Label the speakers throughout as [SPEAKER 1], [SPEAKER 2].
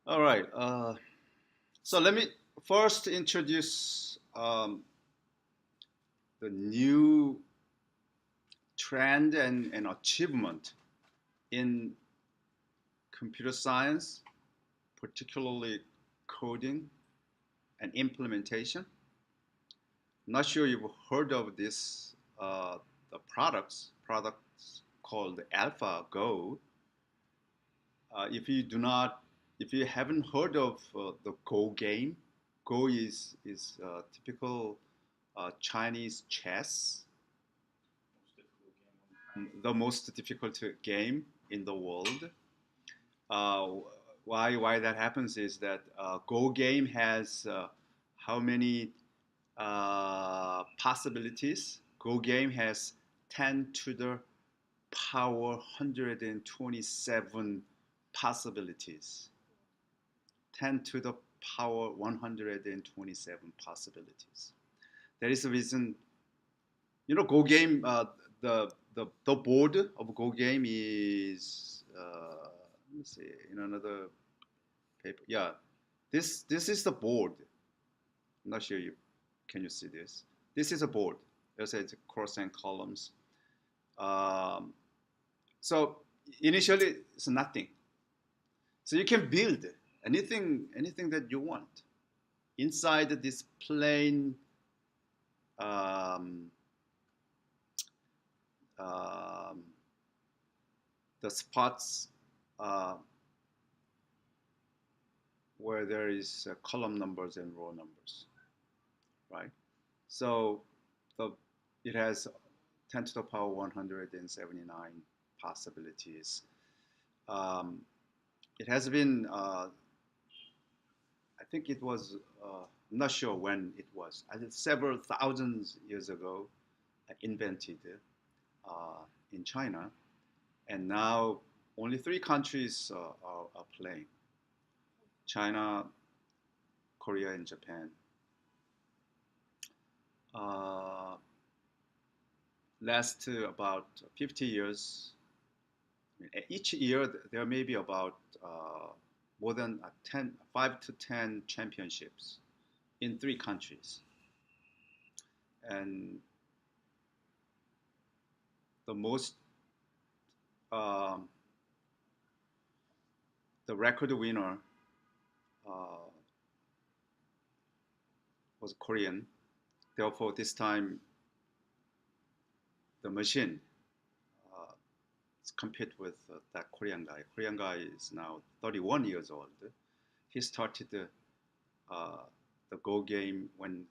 [SPEAKER 1] All right. So let me first introduce the new trend and achievement in computer science, particularly coding and implementation. Not sure you've heard of this, the products called AlphaGo. If you haven't heard of the Go game, Go is typical Chinese chess, the most difficult game in the world. Uh, why that happens is that Go game has how many possibilities? Go game has 10 to the power 127 possibilities. 10 to the power 127 possibilities. That is the reason, Go game, the board of Go game is, let me see, in another paper. Yeah, this is the board. I'm not sure can you see this? This is a board. There's a cross and columns. Um, so initially it's nothing. So you can build anything that you want inside this plain um, um, the spots uh, where there is column numbers and row numbers, right? So the, it has 10 to the power 179 possibilities. Um, it has been, I think it was, I'm not sure when it was, I think several thousands years ago, invented in China. And now only three countries are playing: China, Korea, and Japan. Uh, last about 50 years, each year there may be about more than 5 to 10 championships in three countries. And the most, um, the record winner uh, was Korean. Therefore, this time the machine uh, compete with that Korean guy. Korean guy is now 31 years old. He started the Go game when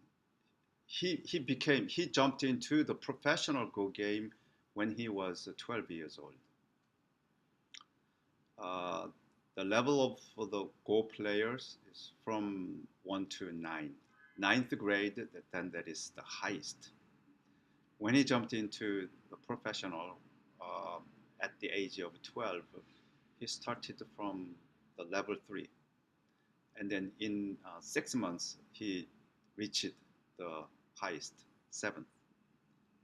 [SPEAKER 1] he jumped into the professional Go game when he was 12 years old. Uh, the level of the Go players is from 1 to 9. Ninth grade, then that is the highest. When he jumped into the professional uh, at the age of 12, he started from the level 3. And then in 6 months, he reached the highest, 7th,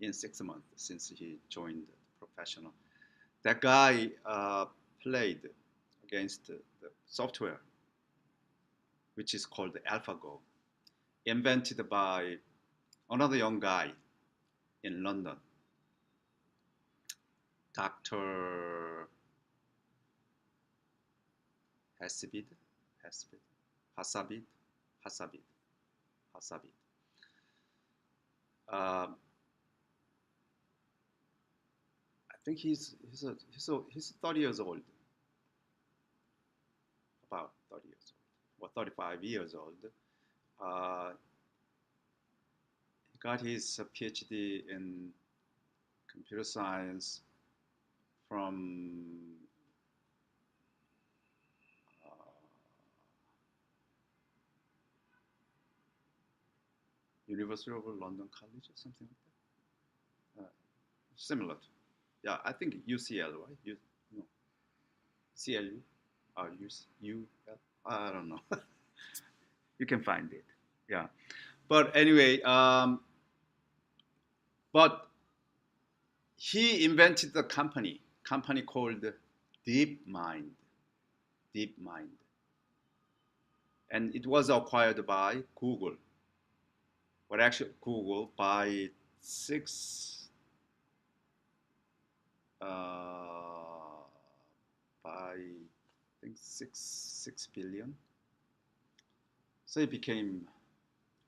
[SPEAKER 1] in 6 months since he joined professional. That guy played against the software, which is called AlphaGo, invented by another young guy in London, Dr. Hasibid, Hasibid, Hasabid, Hasabid, Hasabid. Um, I think he's 30 years old, about 30 years old, or 35 years old. Uh, he got his PhD in computer science from uh, University of London College or something like that. Similar to, yeah, I think UCL, right? No, CLU, or UL, I don't know. You can find it. Yeah, but anyway, but he invented the company called DeepMind. DeepMind. and it was acquired by Google. But actually, Google six uh, by I think six billion. So it became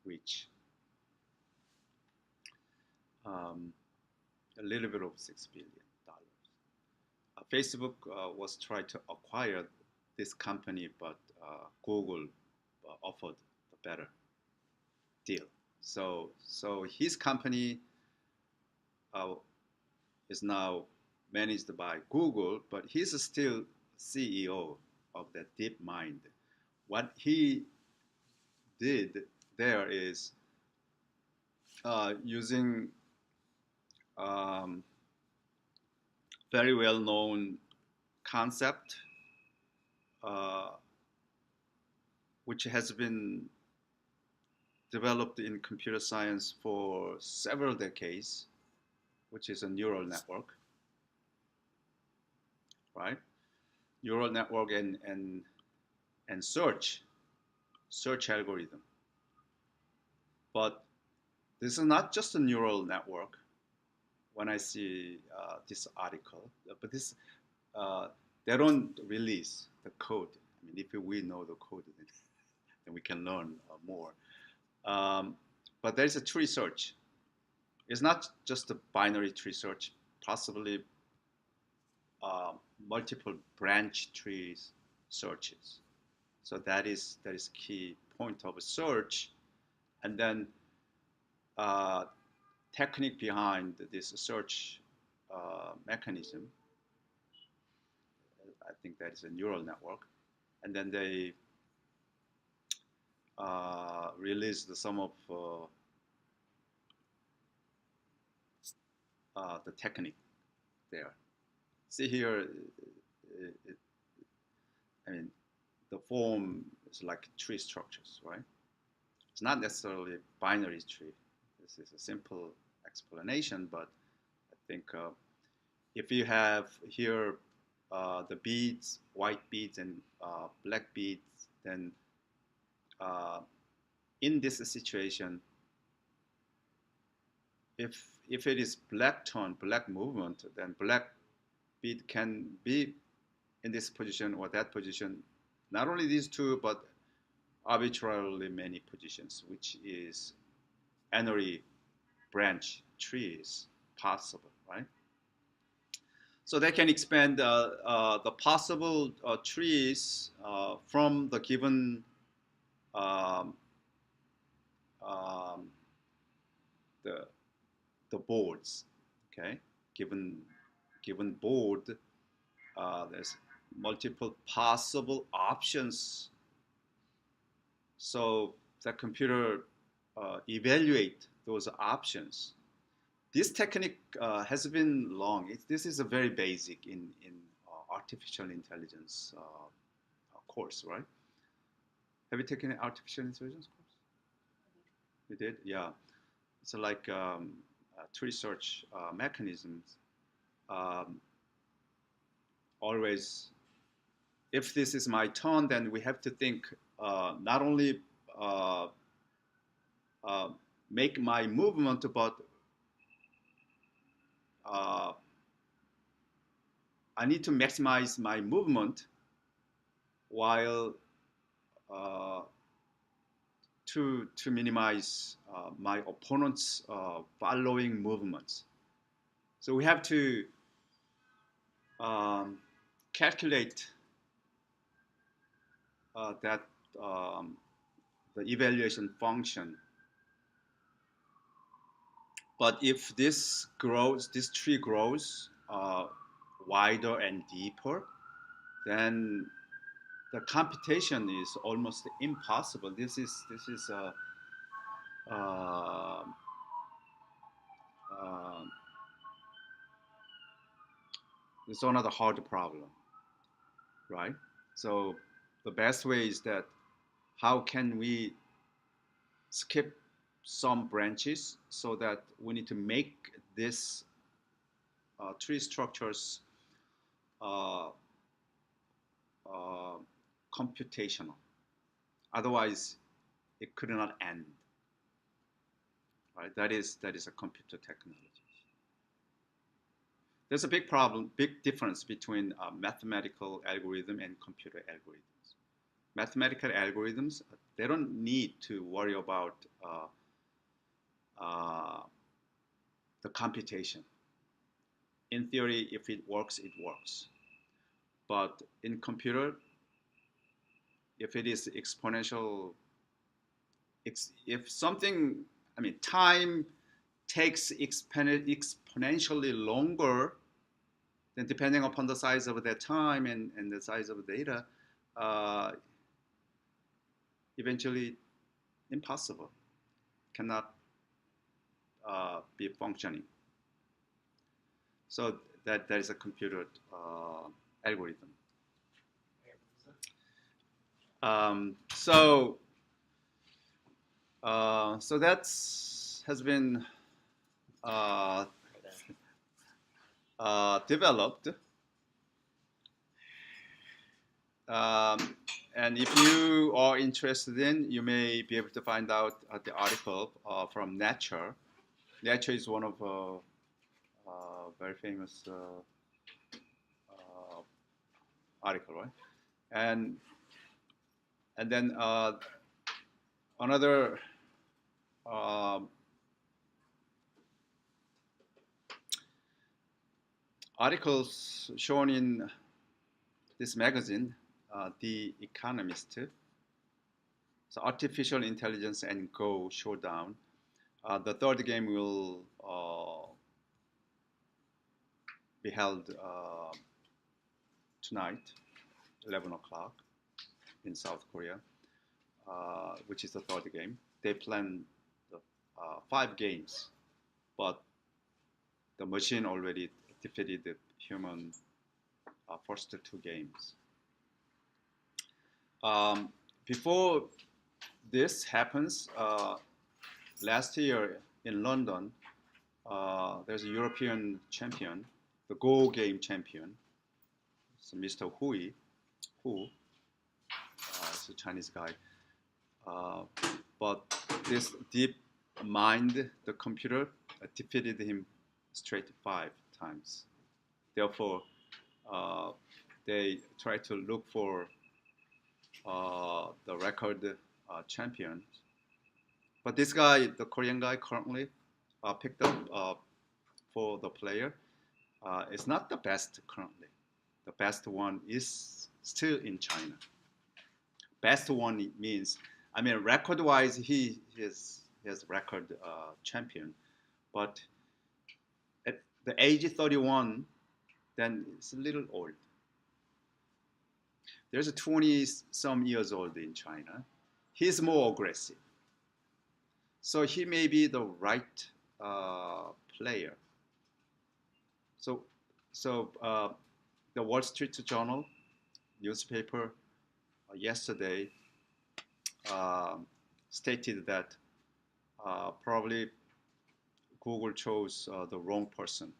[SPEAKER 1] rich, um, a little bit over $6 billion. Facebook was trying to acquire this company, but Google offered a better deal. So his company uh, is now managed by Google, but he's still CEO of that DeepMind. What he did there is using um, very well-known concept, uh, which has been developed in computer science for several decades, which is a neural network, right? Neural network and search algorithm. But this is not just a neural network. When I see this article, but this uh, they don't release the code. I mean, if we know the code, then we can learn more. Um, but there is a tree search. It's not just a binary tree search, possibly uh, multiple branch trees searches. So that is key point of a search, and then uh, technique behind this search mechanism. I think that is a neural network, and then they released some of the technique there. See here, I mean, the form is like tree structures, right? It's not necessarily binary tree. This is a simple explanation, but I think if you have here the beads, white beads and black beads, then uh, in this situation, if it is black tone, black movement, then black bead can be in this position or that position. Not only these two, but arbitrarily many positions, which is n-ary branch trees possible, right? So they can expand the possible trees from the given um, um, the the boards. Okay, given board, there's multiple possible options. So the computer evaluate those options. This technique has been long. This is a very basic in artificial intelligence course, right? Have you taken an artificial intelligence course? You did, yeah. It's like tree search mechanisms. Um, always, if this is my turn, then we have to think not only uh, uh, make my movement, but uh, I need to maximize my movement while uh, to minimize my opponent's following movements. So we have to um, calculate that um, the evaluation function. But if this tree grows wider and deeper, then the computation is almost impossible. This is uh, uh, it's another hard problem, right? So the best way is that how can we skip some branches so that we need to make this tree structures uh, uh, computational. Otherwise, it could not end. Right? That is a computer technology. There's a big problem, big difference between mathematical algorithm and computer algorithms. Mathematical algorithms, they don't need to worry about uh, the computation. In theory, if it works, it works. But in computer, if it is exponential, if something, I mean, time takes exponentially longer, then depending upon the size of the time and the size of the data, uh, eventually impossible, cannot be functioning. So that is a computer algorithm. So that's has been developed. And if you are interested in, you may be able to find out the article from Nature. Nature is one of very famous article, right? And then another articles shown in this magazine, The Economist. So artificial intelligence and Go showdown. The third game will be held tonight, 11 o'clock in South Korea, which is the third game. They plan the 5 games, but the machine already defeated the human first 2 games. Before this happens, last year in London, there's a European champion, the Go game champion, so Mr. Hu, it's a Chinese guy. But this deep mind, the computer, defeated him straight 5 times. Therefore, they try to look for the record champion. But this guy, the Korean guy, currently picked up for the player, is not the best currently. The best one is still in China. Best one means, I mean, record-wise, he is record champion, but at the age 31, then it's a little old. There's a 20-some years old in China. He's more aggressive. So he may be the right player. So the Wall Street Journal newspaper yesterday stated that probably Google chose the wrong person.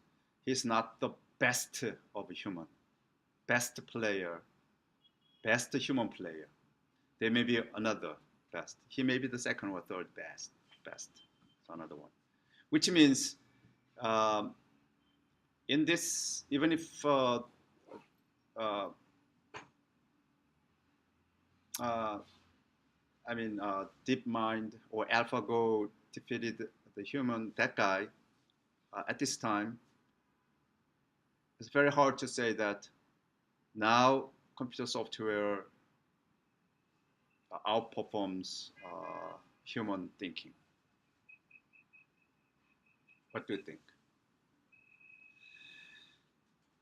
[SPEAKER 1] He's not the best of human, best player, best human player. There may be another best. He may be the second or third best. So another one, which means in this, even if DeepMind or AlphaGo defeated the human, that guy, at this time, it's very hard to say that now computer software outperforms human thinking. What do you think?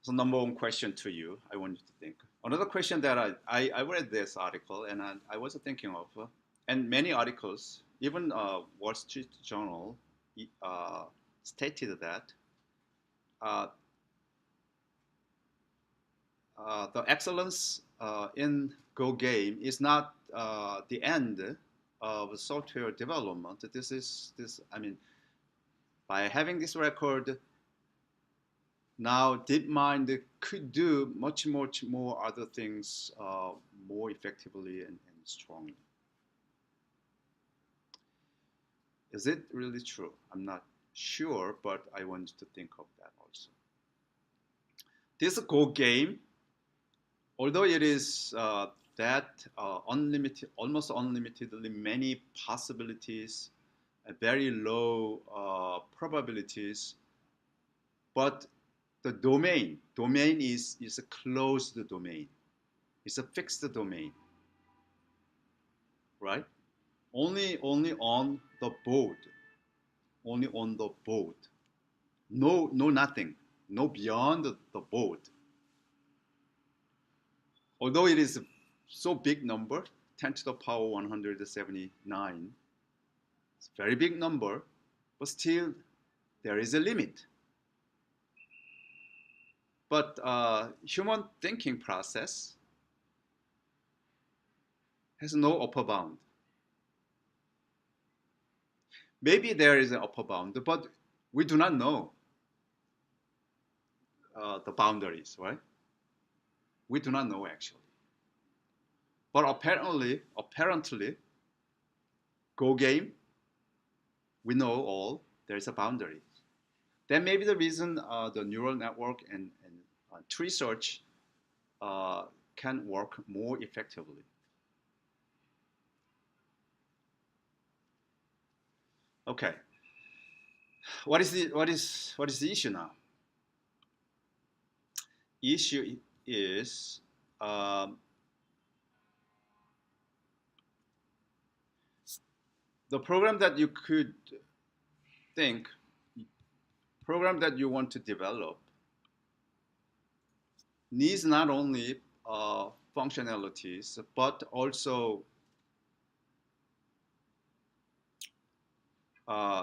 [SPEAKER 1] So number one question to you, I want you to think. Another question that I read this article and I was thinking of, and many articles, even Wall Street Journal stated that the excellence in Go game is not the end of software development. By having this record, now DeepMind could do much more other things more effectively and strongly. Is it really true? I'm not sure, but I want you to think of that also. This Go game, although it is that unlimited, almost unlimitedly many possibilities, very low probabilities, but the domain is a closed domain. It's a fixed domain, right? Only on the board, only on the board. No nothing, no beyond the board. Although it is so big number, 10 to the power 179, it's a very big number, but still there is a limit. But human thinking process has no upper bound. Maybe there is an upper bound, but we do not know the boundaries, right? We do not know actually. But apparently, Go game, we know all there is a boundary. That may be the reason the neural network and tree search can work more effectively. Okay, what is the issue now? Issue is the program that you could think, program that you want to develop needs not only functionalities but also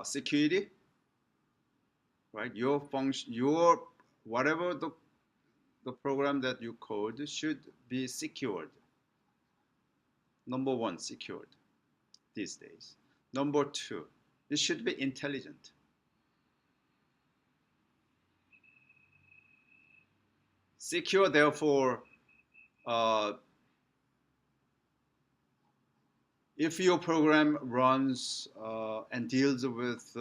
[SPEAKER 1] security, right? Your whatever the program that you code should be secured. Number one, secured these days. Number two, it should be intelligent. Secure, therefore, uh, if your program runs and deals with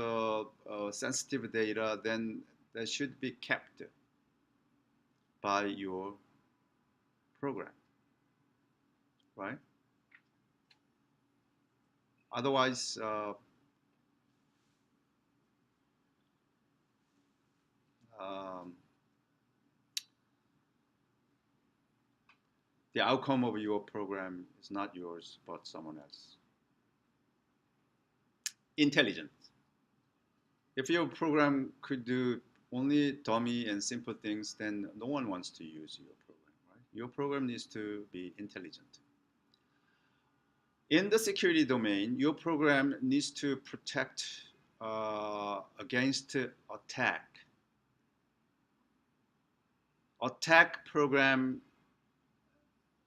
[SPEAKER 1] sensitive data, then that should be kept by your program, right? Otherwise, um, the outcome of your program is not yours, but someone else. Intelligent. If your program could do only dummy and simple things, then no one wants to use your program, right? Your program needs to be intelligent. In the security domain, your program needs to protect against attack. Attack program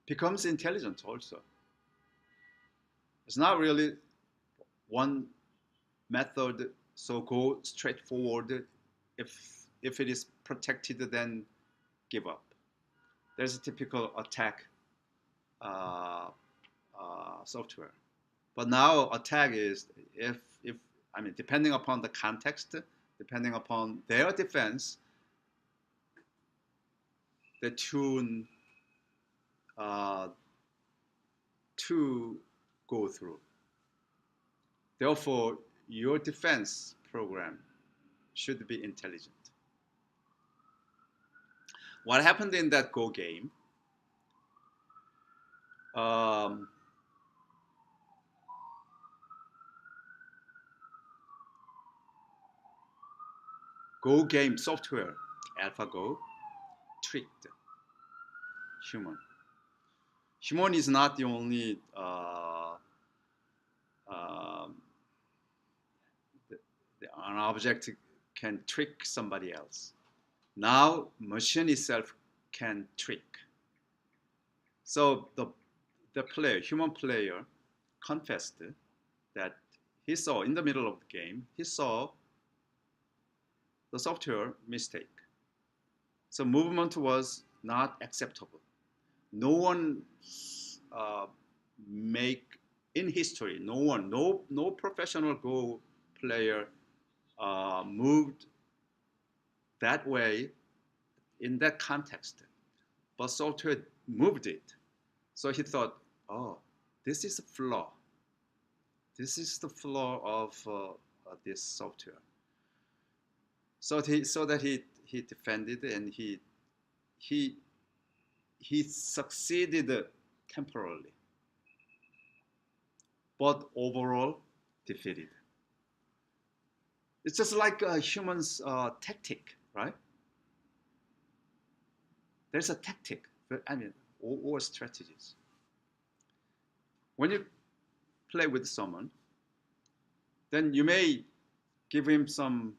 [SPEAKER 1] becomes intelligent also. It's not really one method, so go straight forward. If it is protected, then give up. There's a typical attack uh, software. But now attack is if I mean depending upon the context, depending upon their defense, they tune uh, to go through. Therefore, your defense program should be intelligent. What happened in that Go game? Um, Go game software, AlphaGo, tricked human. Human is not the only um, an object can trick somebody else. Now machine itself can trick. So the player, human player, confessed that he saw in the middle of the game, he saw the software mistake. So movement was not acceptable. No one make in history. No one, no professional Go player moved that way in that context, but software moved it. So he thought, oh, this is a flaw. This is the flaw of this software. So that he defended and he he succeeded temporarily, but overall defeated. It's just like a human's tactic, right? There's a tactic, I mean, or strategies. When you play with someone, then you may give him some,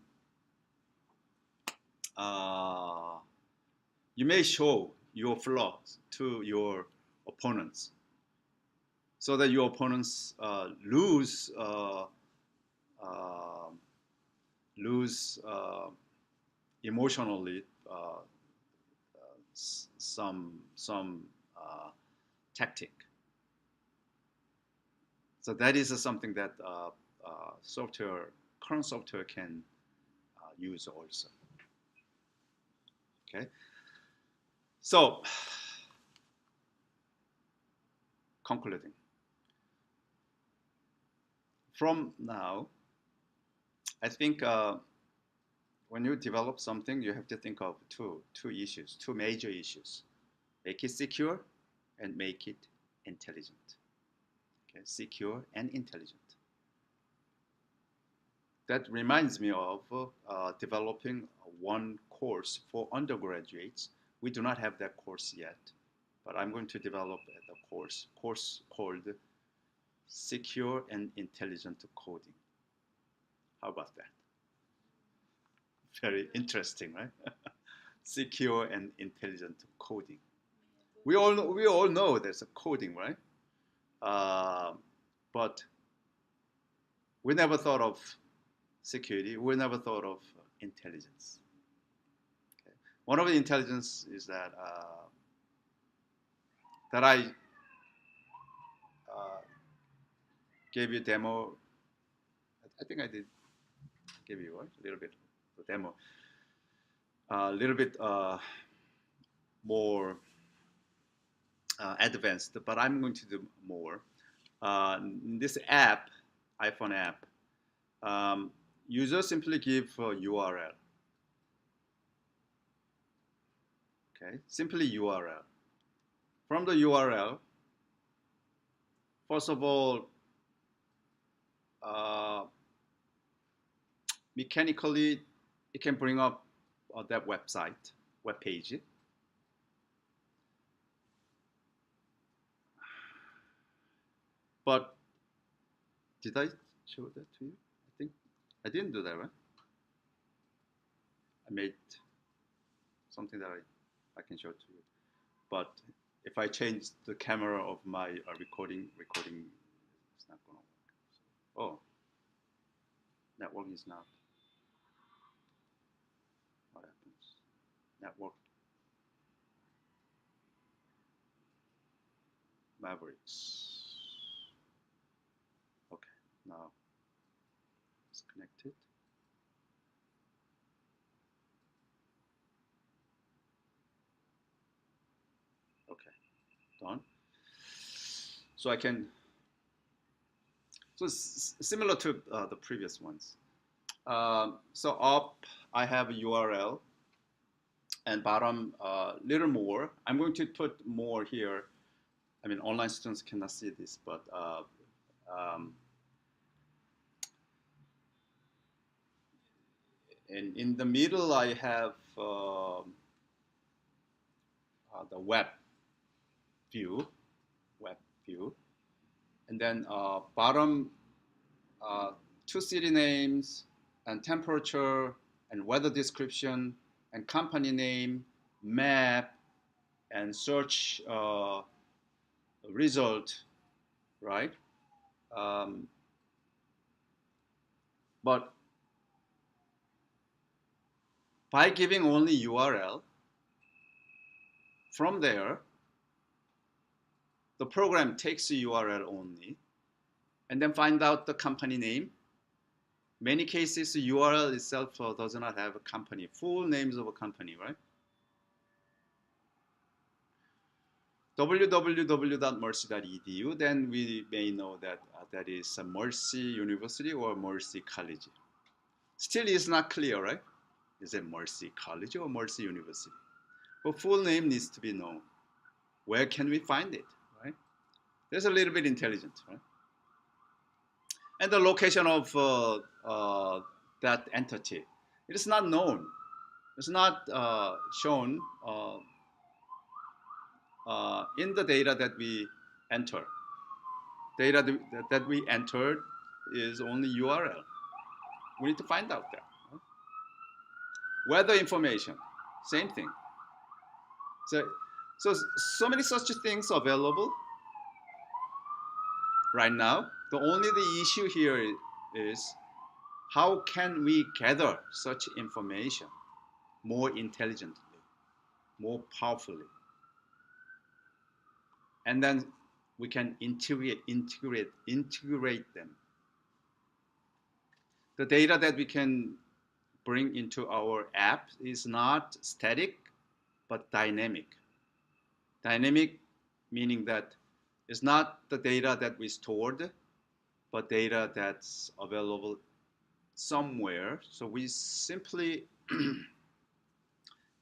[SPEAKER 1] you may show your flaws to your opponents so that your opponents lose emotionally some tactic. So that is something that current software can use also. Okay. So concluding, from now, I think when you develop something, you have to think of two major issues: make it secure and make it intelligent. Okay, secure and intelligent. That reminds me of developing one course for undergraduates. We do not have that course yet, but I'm going to develop a course called Secure and Intelligent Coding. How about that? Very interesting, right? Secure and intelligent coding. We all know there's a coding, right? But we never thought of security. We never thought of intelligence. Okay. One of the intelligence is that I gave you a demo. I think I did give you a little bit of the demo. A little bit more advanced, but I'm going to do more. This app, iPhone app, users simply give a URL. Okay, simply URL. From the URL, first of all, mechanically, it can bring up that web page. But did I show that to you? I think I didn't do that, right? I made something that I can show to you. But if I change the camera of my recording, it's not going to work. Oh, network is not. What happens? Network. Mavericks. Okay, now it's connected. Okay, done. So I can. So it's similar to the previous ones. So up, I have a URL, and bottom, little more. I'm going to put more here. I mean, online students cannot see this, but in the middle, I have the web view, and then bottom, two city names and temperature and weather description and company name, map, and search result, right? But by giving only URL, from there, the program takes the URL only and then find out the company name Many cases, URL itself does not have a company, full names of a company, right? www.mercy.edu, then we may know that that is a Mercy University or Mercy College. Still is not clear, right? Is it Mercy College or Mercy University? But full name needs to be known. Where can we find it, right? There's a little bit intelligent, right? And the location of that entity, it is not known. It's not shown in the data that we enter. Data that we entered is only URL. We need to find out that. Right? Weather information, same thing. So many such things available right now. The issue here is how can we gather such information more intelligently, more powerfully, and then we can integrate them. The data that we can bring into our app is not static, but dynamic. Dynamic meaning that it's not the data that we stored, but data that's available somewhere. So we simply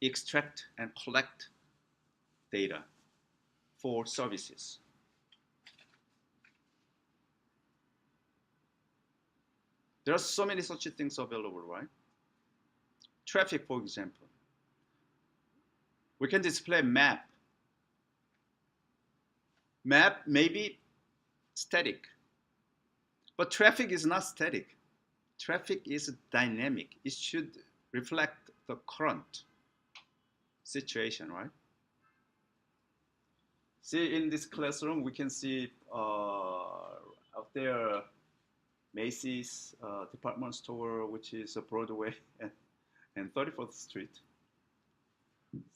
[SPEAKER 1] extract and collect data for services. There are so many such things available, right? Traffic, for example. We can display map. Map may be static, but traffic is not static. Traffic is dynamic. It should reflect the current situation, right? See, in this classroom, we can see out there Macy's department store, which is a Broadway and 34th Street.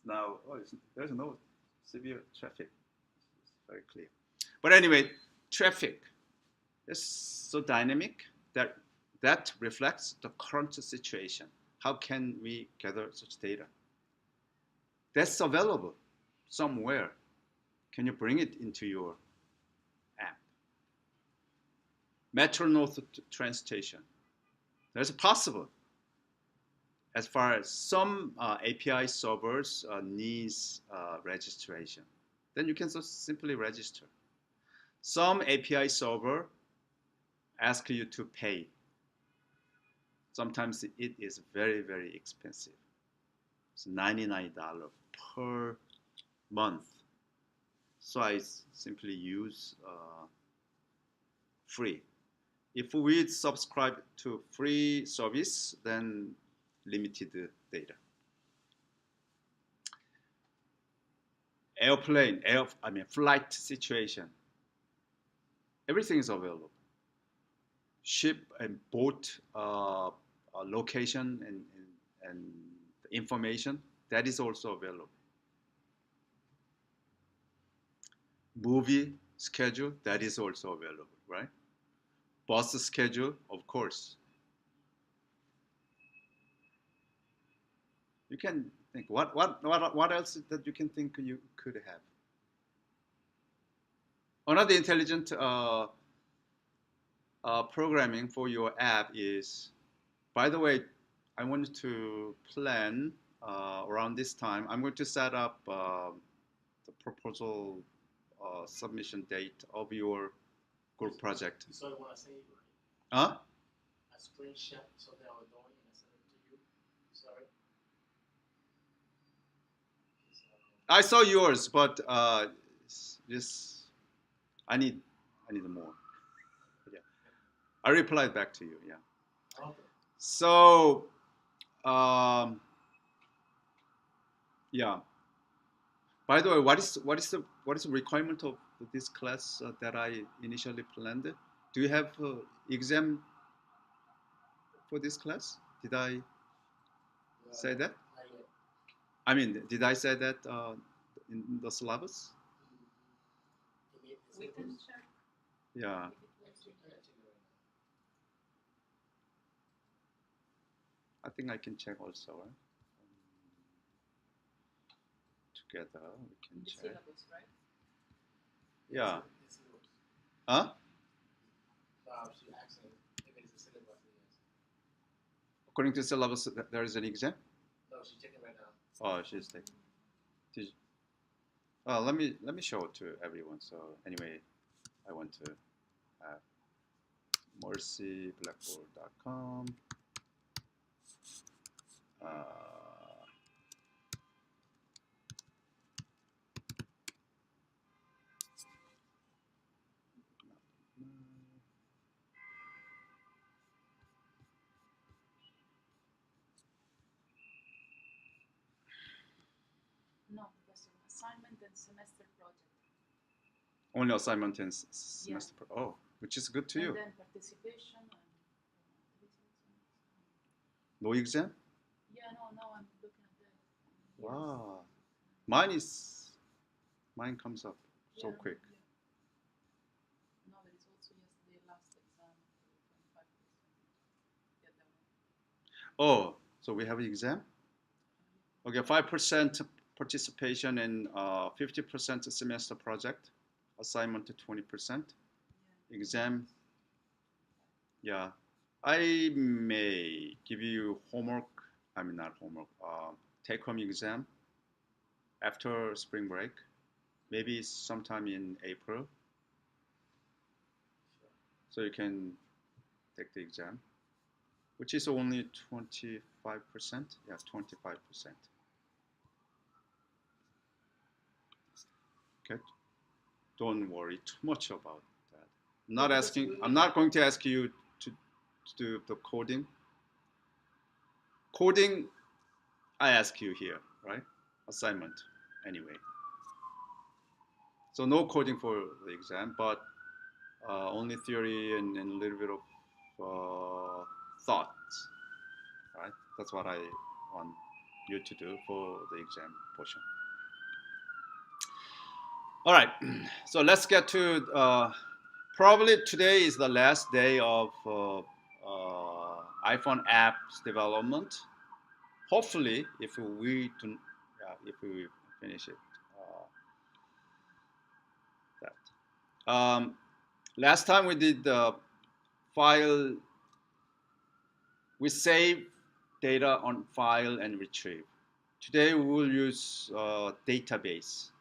[SPEAKER 1] Now, there's no severe traffic. It's very clear. But anyway, traffic is so dynamic that reflects the current situation. How can we gather such data? That's available somewhere. Can you bring it into your app? Metro North train station. That's possible. As far as some API servers needs registration, then you can just simply register. Some API server ask you to pay. Sometimes it is very, very expensive. It's $99 per month. So I simply use free. If we subscribe to free service, then limited data. Flight situation. Everything is available. Ship and boat location and information, that is also available. Movie schedule, that is also available, right? Bus schedule, of course. You can think, what else that you can think you could have? Another intelligent programming for your app is, by the way, I want to plan around this time. I'm going to set up the proposal submission date of your group project.
[SPEAKER 2] So I want to say,
[SPEAKER 1] Huh?
[SPEAKER 2] a screenshot so they are doing and I send it to you. Sorry.
[SPEAKER 1] I saw yours, but this I need more. Yeah, I replied back to you. Yeah.
[SPEAKER 2] Okay.
[SPEAKER 1] So yeah. By the way, what is the requirement of this class that I initially planned? Do you have exam for this class? Did I say that? I mean, did I say that in the syllabus?
[SPEAKER 3] We can check.
[SPEAKER 1] Yeah. I think I can check also. Right? Together we can
[SPEAKER 3] The
[SPEAKER 1] check.
[SPEAKER 3] syllabus, right?
[SPEAKER 1] Yeah.
[SPEAKER 2] It's syllabus.
[SPEAKER 1] Huh?
[SPEAKER 2] She's asking if it's a syllabus. Yes.
[SPEAKER 1] According to syllabus, there is an exam.
[SPEAKER 2] No, she's checking right now.
[SPEAKER 1] Oh, she's taking. Let me show it to everyone. So anyway, I want to have mercyblackboard.com.
[SPEAKER 3] No, because of assignment and semester project.
[SPEAKER 1] Only assignment and semester. Yeah. Oh, which is good to
[SPEAKER 3] and
[SPEAKER 1] you.
[SPEAKER 3] Then participation and
[SPEAKER 1] no exam?
[SPEAKER 3] Yeah, no, I'm looking at that.
[SPEAKER 1] Wow. Mine comes up so quick.
[SPEAKER 3] Yeah. No, there is also yesterday last exam, 25%.
[SPEAKER 1] Oh, so we have an exam? Okay, 5% participation in 50% semester project, assignment to 20%, exam. Yeah, I may give you homework, I mean not homework, take home exam after spring break, maybe sometime in April. So you can take the exam, which is only 25%. Yeah, 25%. Okay, don't worry too much about that. I'm not going to ask you to do the coding. Coding, I ask you here, right? Assignment, anyway. So no coding for the exam, but only theory and a little bit of thoughts, right? That's what I want you to do for the exam portion. All right, so let's get to, probably today is the last day of iPhone apps development. Hopefully, if we finish it, last time we did the file, we save data on file and retrieve. Today we will use database.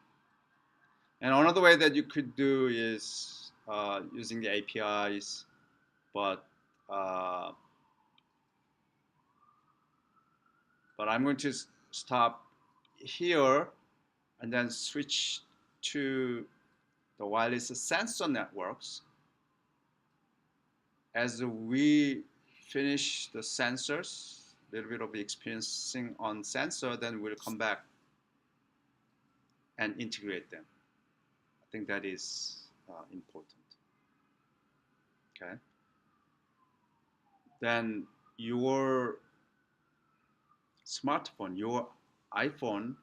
[SPEAKER 1] And another way that you could do is using the APIs, but I'm going to stop here and then switch to the wireless sensor networks. As we finish the sensors, a little bit of experiencing on sensor, then we'll come back and integrate them. I think that is important. Okay. Then your smartphone, your iPhone,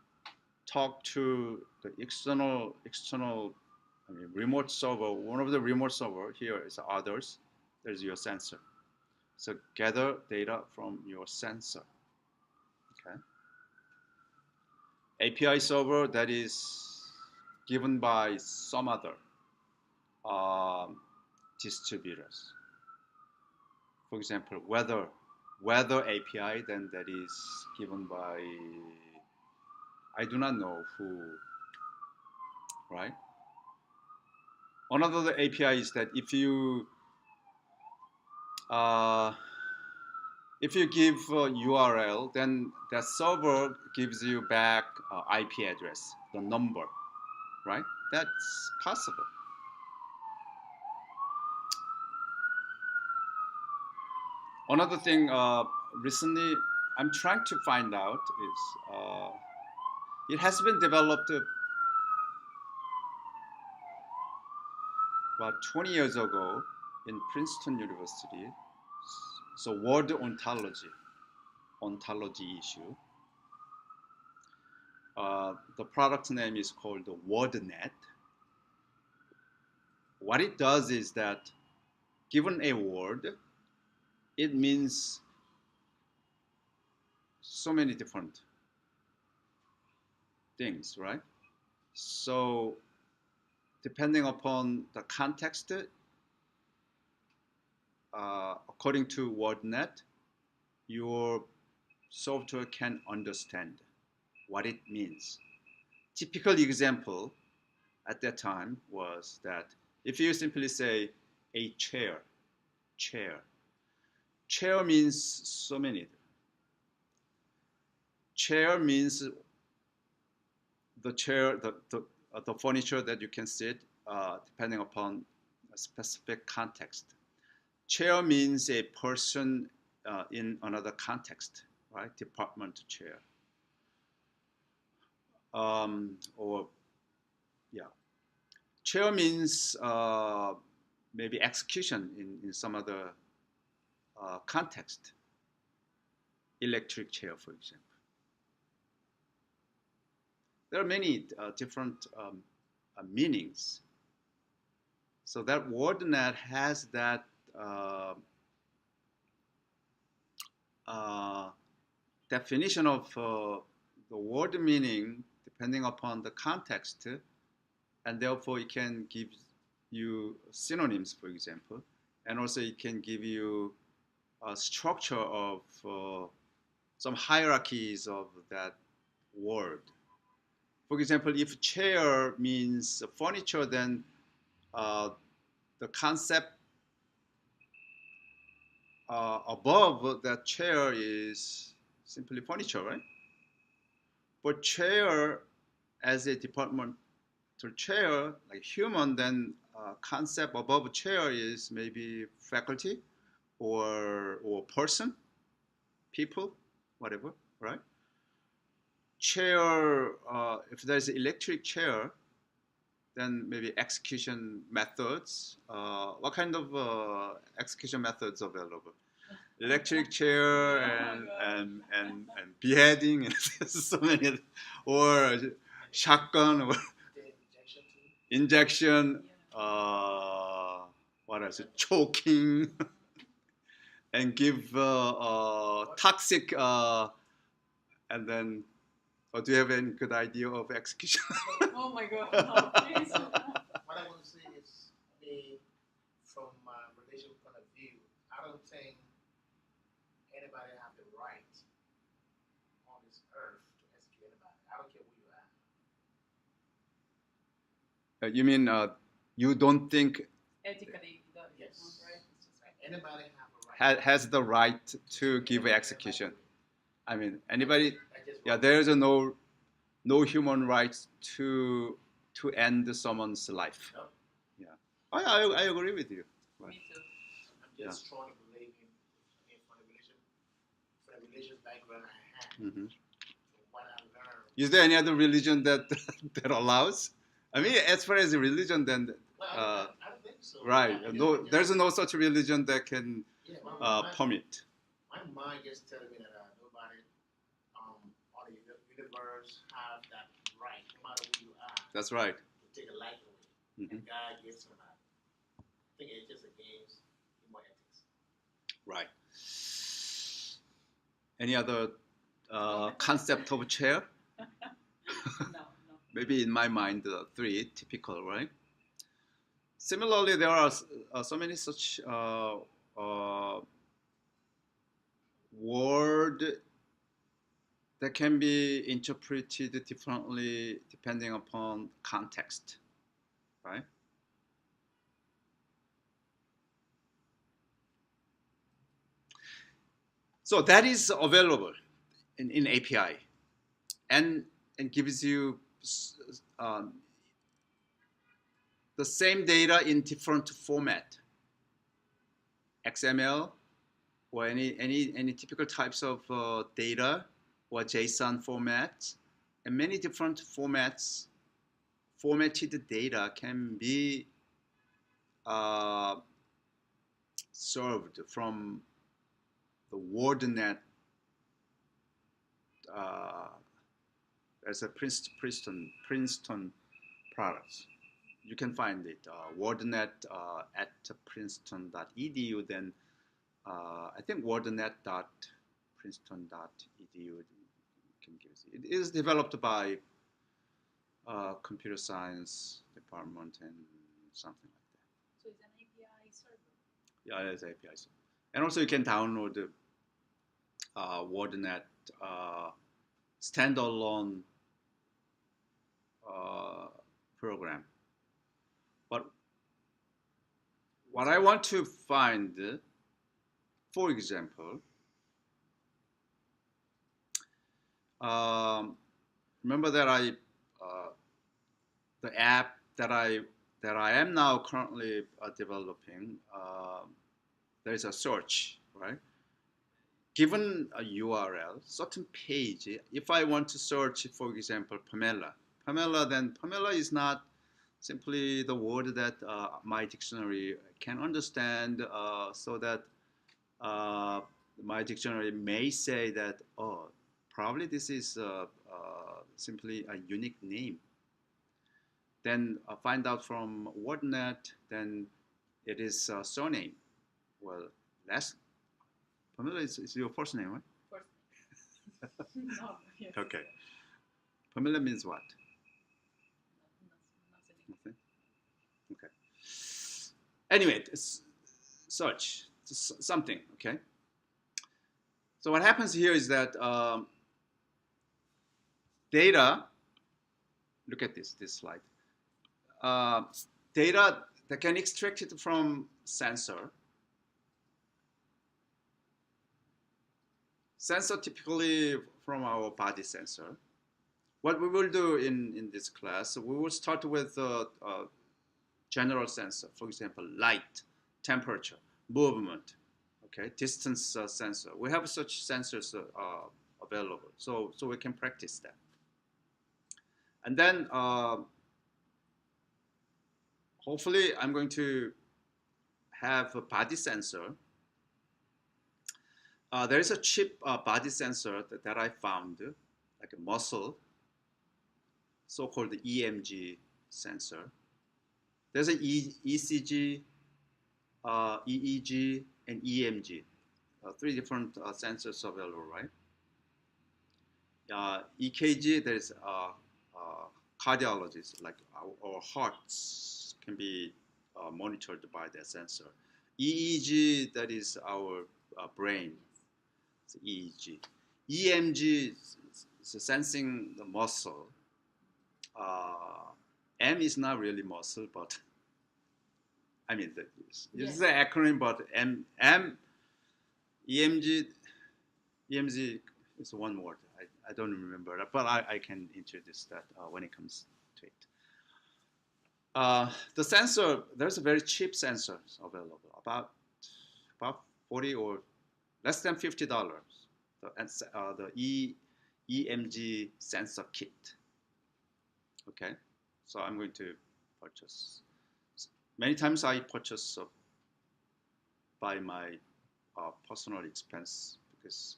[SPEAKER 1] talk to the external remote server. One of the remote server here is others. There's your sensor. So gather data from your sensor. Okay. API server that is given by some other distributors. For example, weather API, then that is given by, I do not know who, right? Another API is that if you give a URL, then that server gives you back IP address, the number, right? That's possible. Another thing recently I'm trying to find out is it has been developed about 20 years ago in Princeton University. So word ontology issue. The product name is called the WordNet. What it does is that given a word, it means so many different things, right? So depending upon the context, according to WordNet, your software can understand what it means. Typical example at that time was that if you simply say a chair, chair, chair means so many. Chair means the chair, the furniture that you can sit, depending upon a specific context. Chair means a person in another context, right? Department chair. Or yeah, chair means maybe execution in some other context. Electric chair, for example. There are many different meanings. So that WordNet has that uh, definition of the word meaning depending upon the context, and therefore it can give you synonyms, for example, and also it can give you a structure of some hierarchies of that word. For example, if chair means furniture, then the concept above that chair is simply furniture, right? But chair as a departmental chair, like human, then concept above chair is maybe faculty or person, people, whatever, right? Chair, if there's an electric chair, then maybe execution methods. What kind of execution methods available? Electric chair and beheading and so many, or shotgun or injection. What else? Choking and give toxic and then. Or do you have any good idea of execution?
[SPEAKER 3] Oh my God, no, please.
[SPEAKER 2] What I want to say is, from a religion point of view, I don't think anybody have the right on this earth to execute anybody. I don't care who you are.
[SPEAKER 1] You mean you don't think
[SPEAKER 3] Ethically,
[SPEAKER 2] Yes.
[SPEAKER 3] it's not right. It's just right.
[SPEAKER 2] Anybody have a right.
[SPEAKER 1] has the right to give execution? I mean, anybody?
[SPEAKER 2] I just
[SPEAKER 1] Yeah,
[SPEAKER 2] want-
[SPEAKER 1] there is no human rights to end someone's life.
[SPEAKER 2] No.
[SPEAKER 1] Yeah, I agree with you. Right.
[SPEAKER 3] Me too.
[SPEAKER 2] I'm just trying to believe in, from the religious background I had,
[SPEAKER 1] Mm-hmm.
[SPEAKER 2] from what I learned.
[SPEAKER 1] Is there any other religion that that allows? I mean, as far as religion, then
[SPEAKER 2] Well, I don't think so.
[SPEAKER 1] right?
[SPEAKER 2] I
[SPEAKER 1] No,
[SPEAKER 2] just-
[SPEAKER 1] there's no such religion that can
[SPEAKER 2] Yeah, my
[SPEAKER 1] permit.
[SPEAKER 2] mind just telling me that nobody on the universe have that right, no matter who you are,
[SPEAKER 1] That's right.
[SPEAKER 2] to take a life away.
[SPEAKER 1] Mm-hmm.
[SPEAKER 2] And God gives somebody. I think it's just against human ethics.
[SPEAKER 1] Right. Any other concept of chair?
[SPEAKER 3] No.
[SPEAKER 1] Maybe in my mind, three typical, right? Similarly, there are so many such word that can be interpreted differently depending upon context, right? So that is available in API, and gives you the same data in different format, XML or any typical types of data or JSON formats, and many different formats. Formatted data can be served from the WordNet as a Princeton products. You can find it WordNet at princeton.edu. Then I think WordNet princeton.edu. You can give it. It is developed by computer science department and something like that.
[SPEAKER 3] So it's an API server.
[SPEAKER 1] Yeah, it's API. And also you can download the WordNet standalone program. But what I want to find, for example, remember that the app that I am now currently developing. There is a search, right? Given a URL, certain page. If I want to search, for example, Pamela, then Pamela is not simply the word that my dictionary can understand, so that my dictionary may say that, oh, probably this is simply a unique name. Then find out from WordNet, then it is surname. Well, last Pamela is your first name, right?
[SPEAKER 3] First name. No, yes.
[SPEAKER 1] Okay. Pamela means what?
[SPEAKER 3] Nothing.
[SPEAKER 1] Nothing. Okay. Anyway, search something. Okay. So what happens here is that data. Look at this slide. Data that can extract it from sensor. Sensor typically from our body sensor. What we will do in this class, we will start with general sensor. For example, light, temperature, movement, okay, distance sensor. We have such sensors available, so we can practice that. And then hopefully I'm going to have a body sensor. There is a cheap body sensor that I found, like a muscle, so-called EMG sensor. There's an ECG, EEG, and EMG, three different sensors available, right? EKG, there's cardiologists, like our hearts can be monitored by that sensor. EEG, that is our brain, it's EEG. EMG is sensing the muscle. M is not really muscle, but I mean, this is an acronym, but EMG is one word. I don't remember that, but I can introduce that when it comes to it. The sensor, there's a very cheap sensor available, about 40 or less than $50. The EMG sensor kit. Okay, so I'm going to purchase. Many times I purchase by my personal expense, because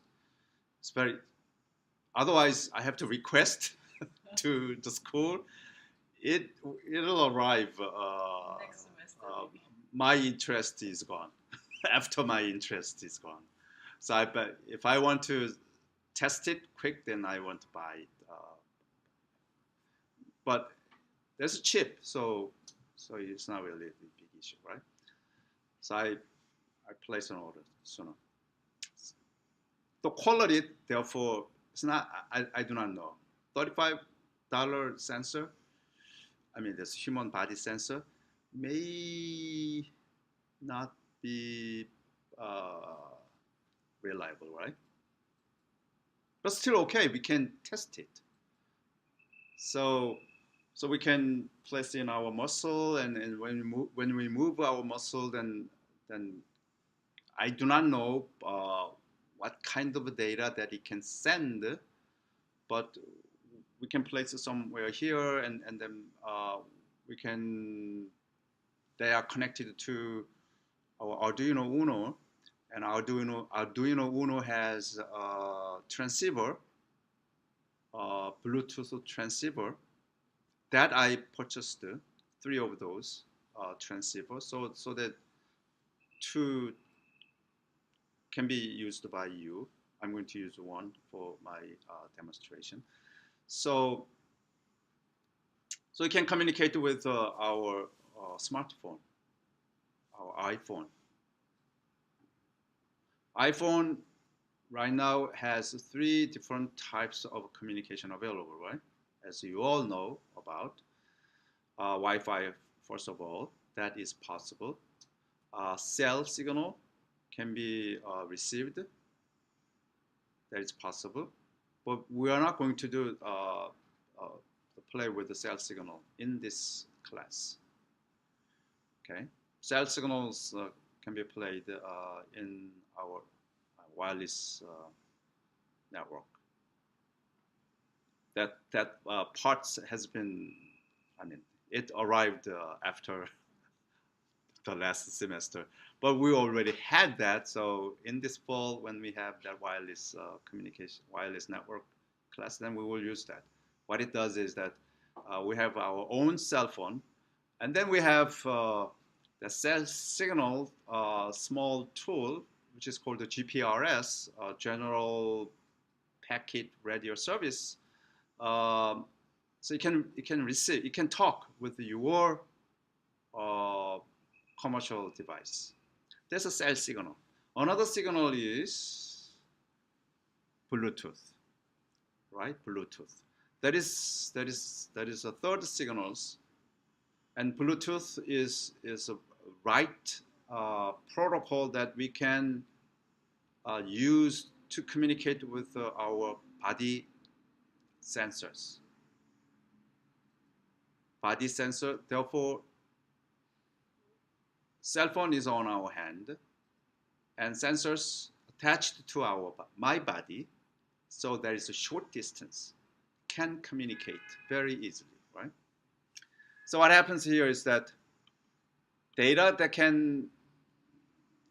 [SPEAKER 1] it's very. Otherwise, I have to request to the school. It'll arrive.
[SPEAKER 3] Next semester.
[SPEAKER 1] My interest is gone. After my interest is gone, so if I want to test it quick, then I want to buy it. But there's a chip, so it's not really a big issue, right? So I place an order sooner. The quality, therefore, it's not. I do not know. $35 sensor. I mean, this human body sensor may not be reliable, right? But still okay. We can test it. So we can place in our muscle, and when we move our muscle, then I do not know what kind of data that it can send, but we can place it somewhere here, and then we can. They are connected to our Arduino Uno, and Arduino Uno has a transceiver, Bluetooth transceiver. That I purchased 3 of those transceivers, so that 2 can be used by you, I'm going to use one for my demonstration. So, so you can communicate with our smartphone, our iPhone. iPhone right now has three different types of communication available, right? As you all know about Wi-Fi, first of all, that is possible. Cell signal can be received, that is possible. But we are not going to do play with the cell signal in this class. Okay, cell signals can be played in our wireless network. That parts has been, I mean, it arrived after the last semester, but we already had that. So in this fall, when we have that wireless communication, wireless network class, then we will use that. What it does is that we have our own cell phone, and then we have the cell signal small tool, which is called the GPRS, General Packet Radio Service. So you can receive, you can talk with your commercial device. That's a cell signal. Another signal is Bluetooth, right? Bluetooth. That is a third signals, and Bluetooth is a right protocol that we can use to communicate with our body sensors. Body sensor. Therefore, cell phone is on our hand, and sensors attached to my body, so there is a short distance, can communicate very easily, right? So what happens here is that data that can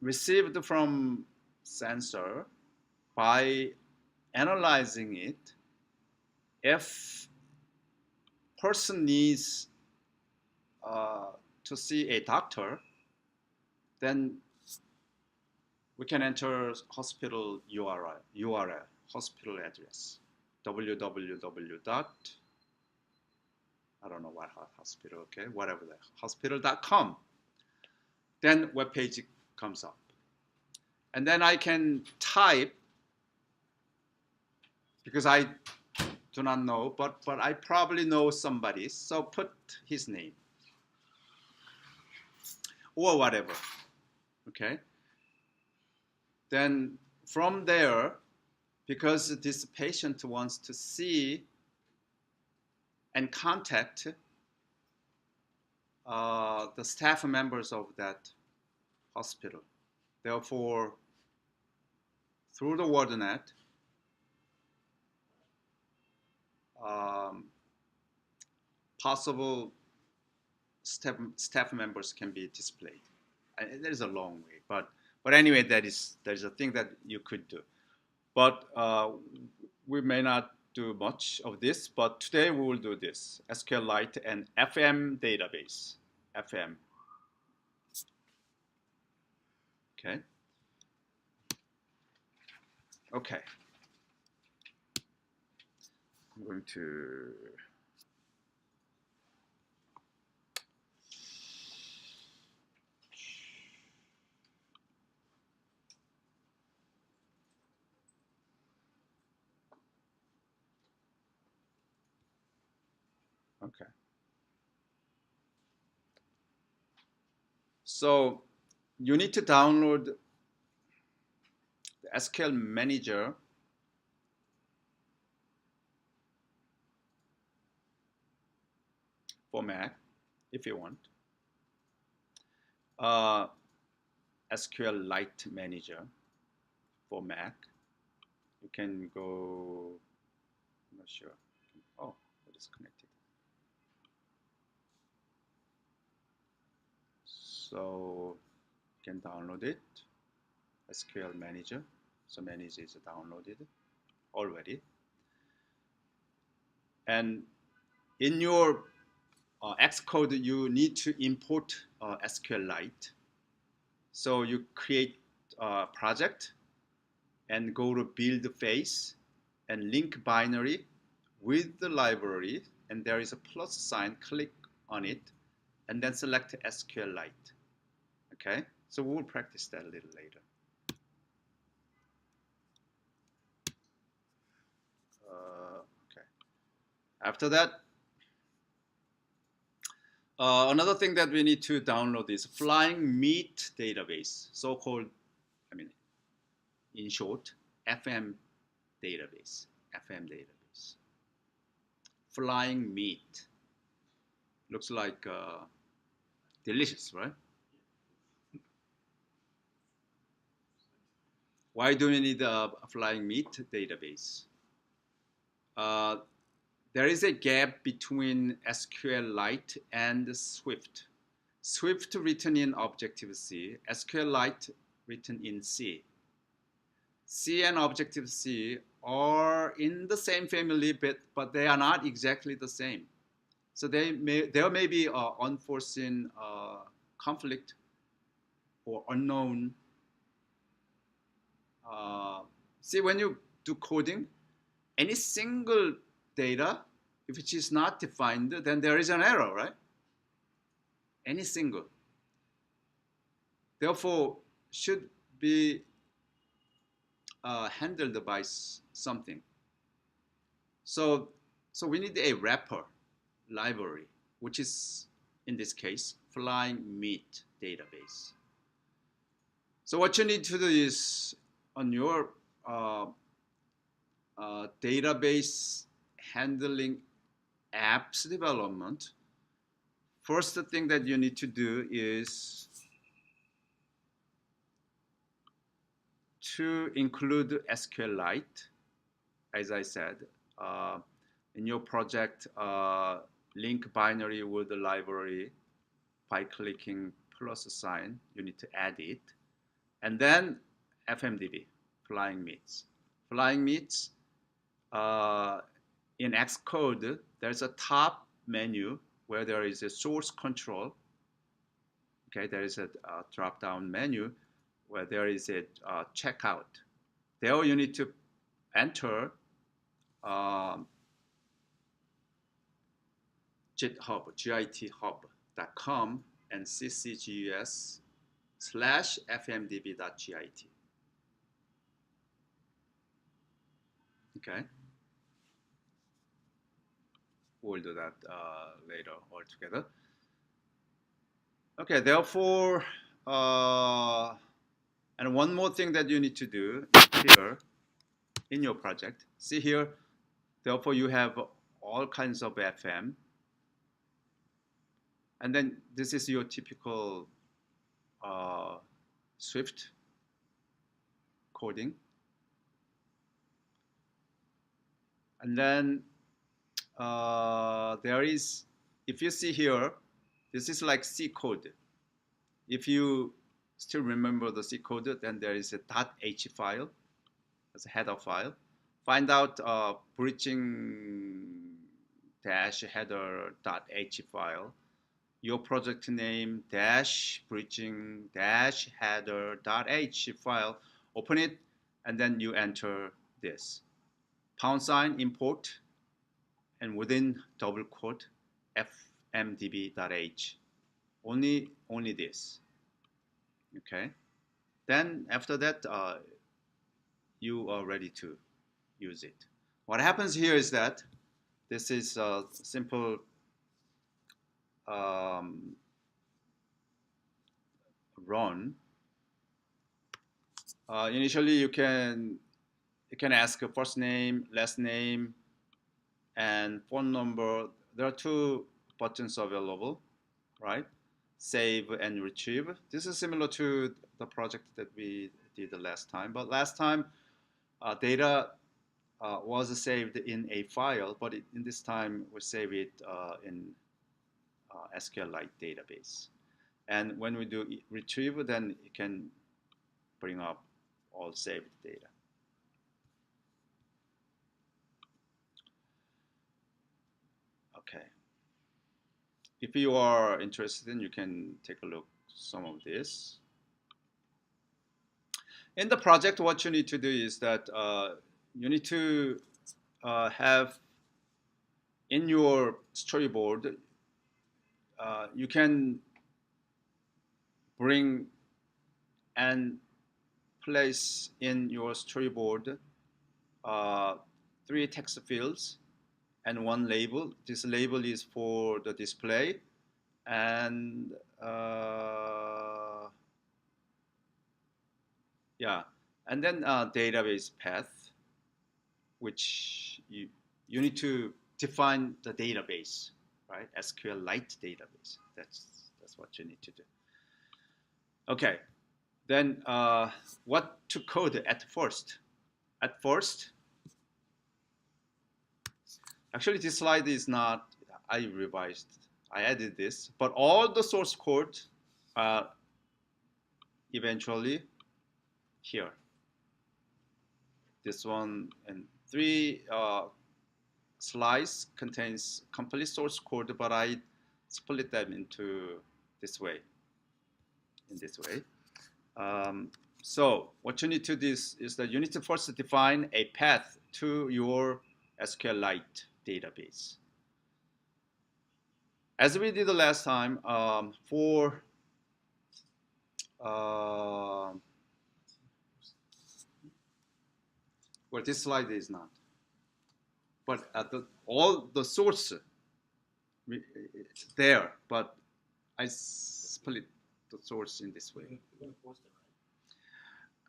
[SPEAKER 1] received from sensor, by analyzing it, if person needs to see a doctor, then we can enter hospital URL, hospital address, www dot, I don't know what hospital, okay, whatever that, hospital.com. Then web page comes up. And then I can type, because I do not know, but I probably know somebody, so put his name or whatever, okay? Then from there, because this patient wants to see and contact the staff members of that hospital. Therefore, through the WordNet, possible staff members can be displayed. There is a long way, but anyway, that is a thing that you could do. But we may not do much of this, but today we will do this, SQLite and FM database, FM. Okay. Okay. I'm going to okay. So you need to download the SQL Manager for Mac if you want. SQLite Manager for Mac. You can go, I'm not sure. Oh, it is connected. So you can download it, SQL Manager. So Manager is downloaded already. And in your Xcode, you need to import SQLite. So you create a project and go to build phase and link binary with the library, and there is a plus sign, click on it, and then select SQLite. Okay, so we'll practice that a little later. Okay. After that, another thing that we need to download is Flying Meat database, so-called, in short, FM database. FM database. Flying Meat. Looks like delicious, right? Why do we need a Flying Meat database? There is a gap between SQLite and Swift. Swift written in Objective-C, SQLite written in C. C and Objective-C are in the same family, but they are not exactly the same. So there may be an unforeseen conflict or unknown. See, when you do coding, any single data, if it is not defined, then there is an error, right? Any single. Therefore, should be handled by something. So we need a wrapper library, which is, in this case, Flying Meat database. So what you need to do is, on your database handling apps development, first thing that you need to do is to include SQLite, as I said. In your project, link binary with the library by clicking plus sign. You need to add it. And then FMDB, Flying Meats. Flying Meats, in Xcode, there's a top menu where there is a source control. Okay, there is a drop-down menu where there is a checkout. There you need to enter GitHub, github.com and ccgus/fmdb.git. Okay. We'll do that later all together. Okay, therefore, and one more thing that you need to do here in your project. See here, therefore you have all kinds of FM. And then this is your typical Swift coding. And then there is, if you see here, this is like C code. If you still remember the C code, then there is a .h file as a header file. Find out breaching-header.h file. Your project name -breaching-header.h file. Open it, and then you enter this. # import, and within double quote fmdb.h. Only this. Okay. Then after that, you are ready to use it. What happens here is that this is a simple run. Initially, you can ask a first name, last name, and phone number. There are two buttons available, right? Save and retrieve. This is similar to the project that we did the last time, but last time data was saved in a file, but in this time we save it in SQLite database. And when we do retrieve, then it can bring up all saved data. Okay. If you are interested, you can take a look at some of this. In the project, what you need to do is that you need to have in your storyboard, you can bring and place in your storyboard 3 text fields and 1 label. This label is for the display, and yeah, and then database path, which you need to define the database, right? SQLite database. That's what you need to do. Okay, then what to code at first? At first, actually this slide is not, I revised, I added this, but all the source code eventually here. This one and 3 slice contains complete source code, but I split them into this way, in this way. So what you need to do is that you need to first define a path to your SQLite database. As we did the last time, for well, this slide is not, but at all the source it's there, but I split the source in this way.
[SPEAKER 2] You're gonna post it,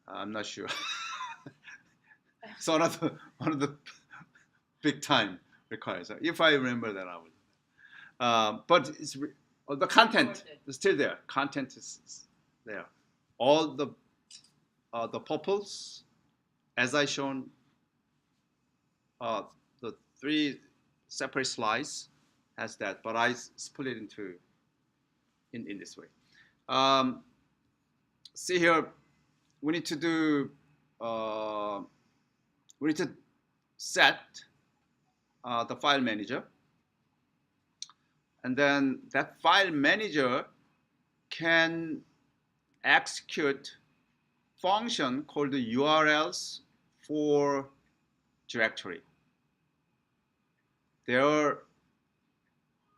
[SPEAKER 2] right?
[SPEAKER 1] I'm not sure. It's one of the big time requires. If I remember that, I will. But it's the content is still there. Content is there. All the purples, as I shown, the 3 separate slides has that, but I split it into in this way. See here, we need to do we need to set the file manager, and then that file manager can execute function called the URLs for directory. There,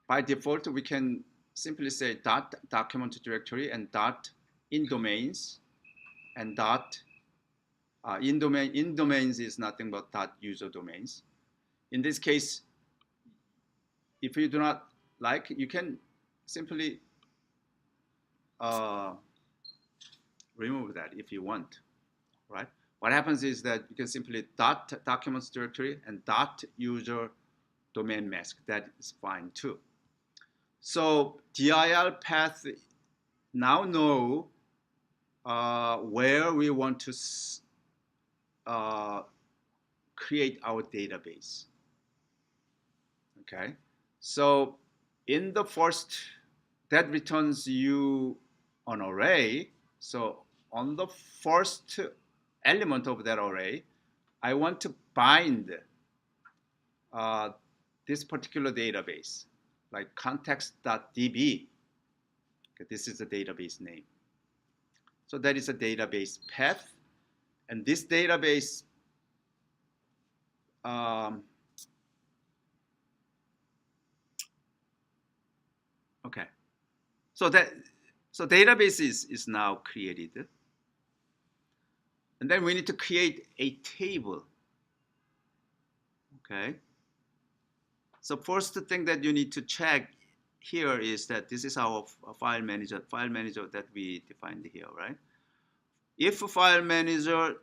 [SPEAKER 1] by default, we can simply say dot document directory and dot in domains, and dot in domains is nothing but dot user domains. In this case, if you do not like, you can simply remove that if you want, right? What happens is that you can simply dot documents directory and dot user domain mask. That is fine too. So dir path now know where we want to create our database. Okay, so in the first, that returns you an array. So on the first element of that array, I want to bind this particular database, like context.db. Okay, this is the database name. So that is a database path, and this database okay. So database is now created, and then we need to create a table. Okay. So first thing that you need to check here is that this is our file manager that we defined here, right? If a file manager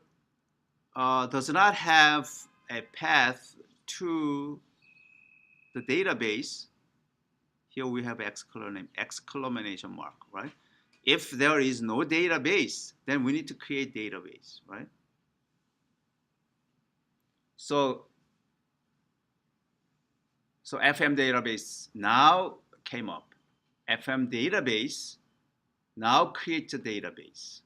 [SPEAKER 1] does not have a path to the database, here we have exclamation mark, right? If there is no database, then we need to create database, right? So FM database now came up. FM database now creates a database.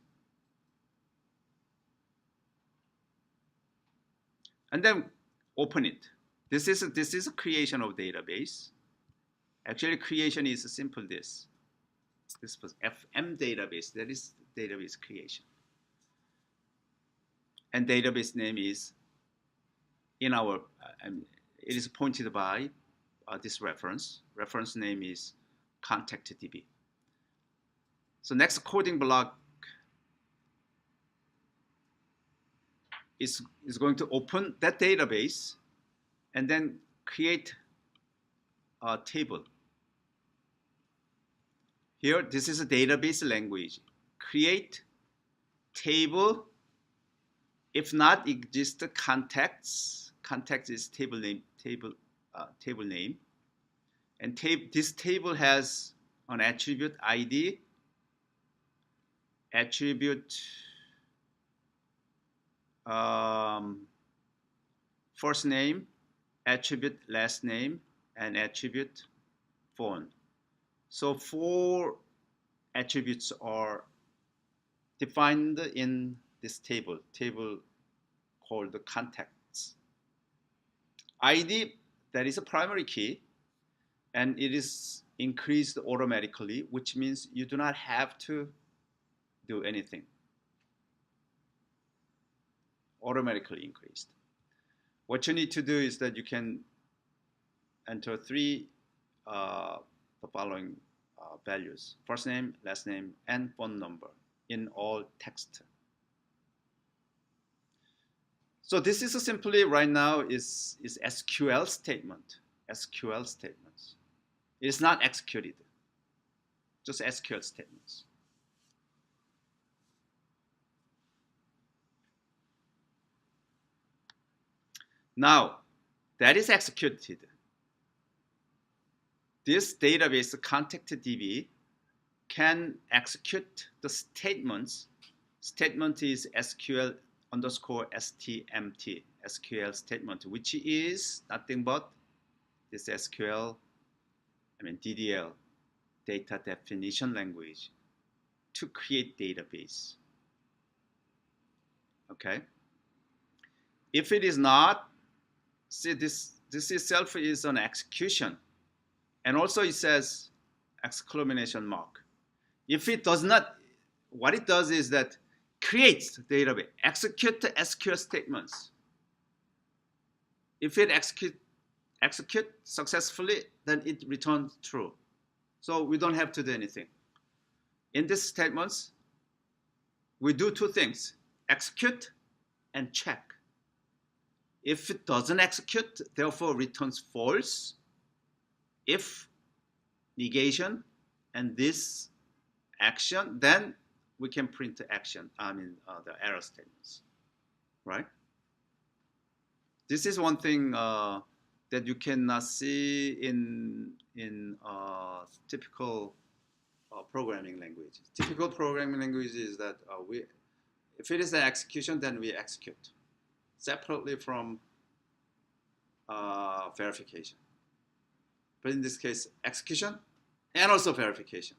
[SPEAKER 1] And then open it. This is a creation of database. Actually, creation is simple this. This was FM database, that is database creation. and database name is in our, it is pointed by this reference. Reference name is contactDB. So next coding block is going to open that database and then create a table. Here, this is a database language. Create table. If not exist contacts, contact is table name, table name, and this table has an attribute ID, attribute first name, attribute last name, and attribute phone. So 4 attributes are defined in this table called the contacts. ID, that is a primary key, and it is increased automatically, which means you do not have to do anything. Automatically increased. What you need to do is that you can enter 3 the following values: first name, last name, and phone number in all text. So this is simply right now is SQL statement. SQL statements. It is not executed. Just SQL statements. Now that is executed. This database contactDB can execute the statements. Statement is SQL underscore STMT, SQL statement, which is nothing but this SQL, DDL, data definition language, to create database. Okay. If it is not, see this itself is an execution, and also it says exclamation mark. If it does not, what it does is that creates database, execute the SQL statements. If it execute successfully, then it returns true. So we don't have to do anything. In these statements, we do 2 things: execute and check. If it doesn't execute, therefore returns false. If negation and this action, then we can print the action, the error statements, right? This is one thing that you cannot see in typical programming language. Typical programming language is that if it is an execution, then we execute separately from verification. But in this case, execution and also verification.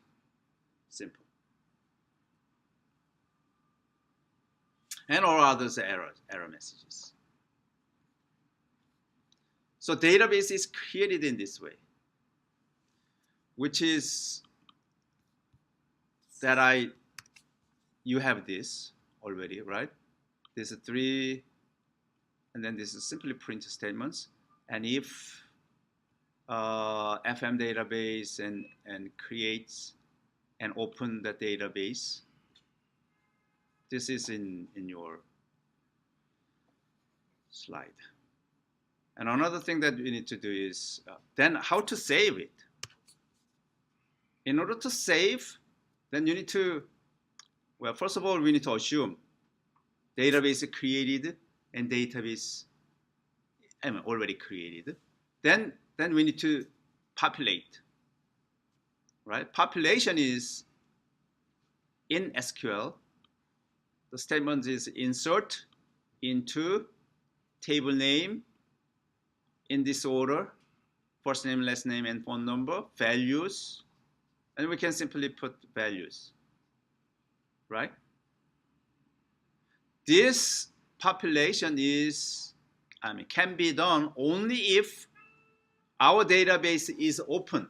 [SPEAKER 1] Simple. And all others are error messages. So database is created in this way, which is that you have this already, right? There's 3, and then this is simply print statements. And if FM database and creates and open the database, this is in your slide. And another thing that we need to do is then how to save it. In order to save, then you need to, well, first of all, we need to assume database created and database already created. Then we need to populate, right? Population is in SQL. The statement is insert into table name in this order: first name, last name, and phone number, values, and we can simply put values, right? This population can be done only if our database is open.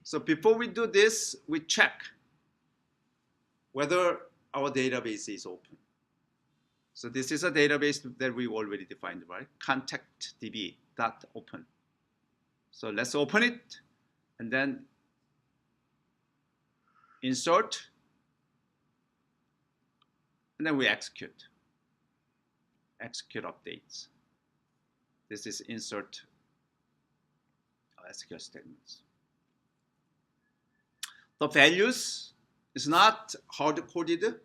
[SPEAKER 1] So before we do this, we check whether our database is open. So this is a database that we already defined, right? contactdb.open. So let's open it and then insert, and then we execute updates. This is insert SQL statements. The values is not hard-coded,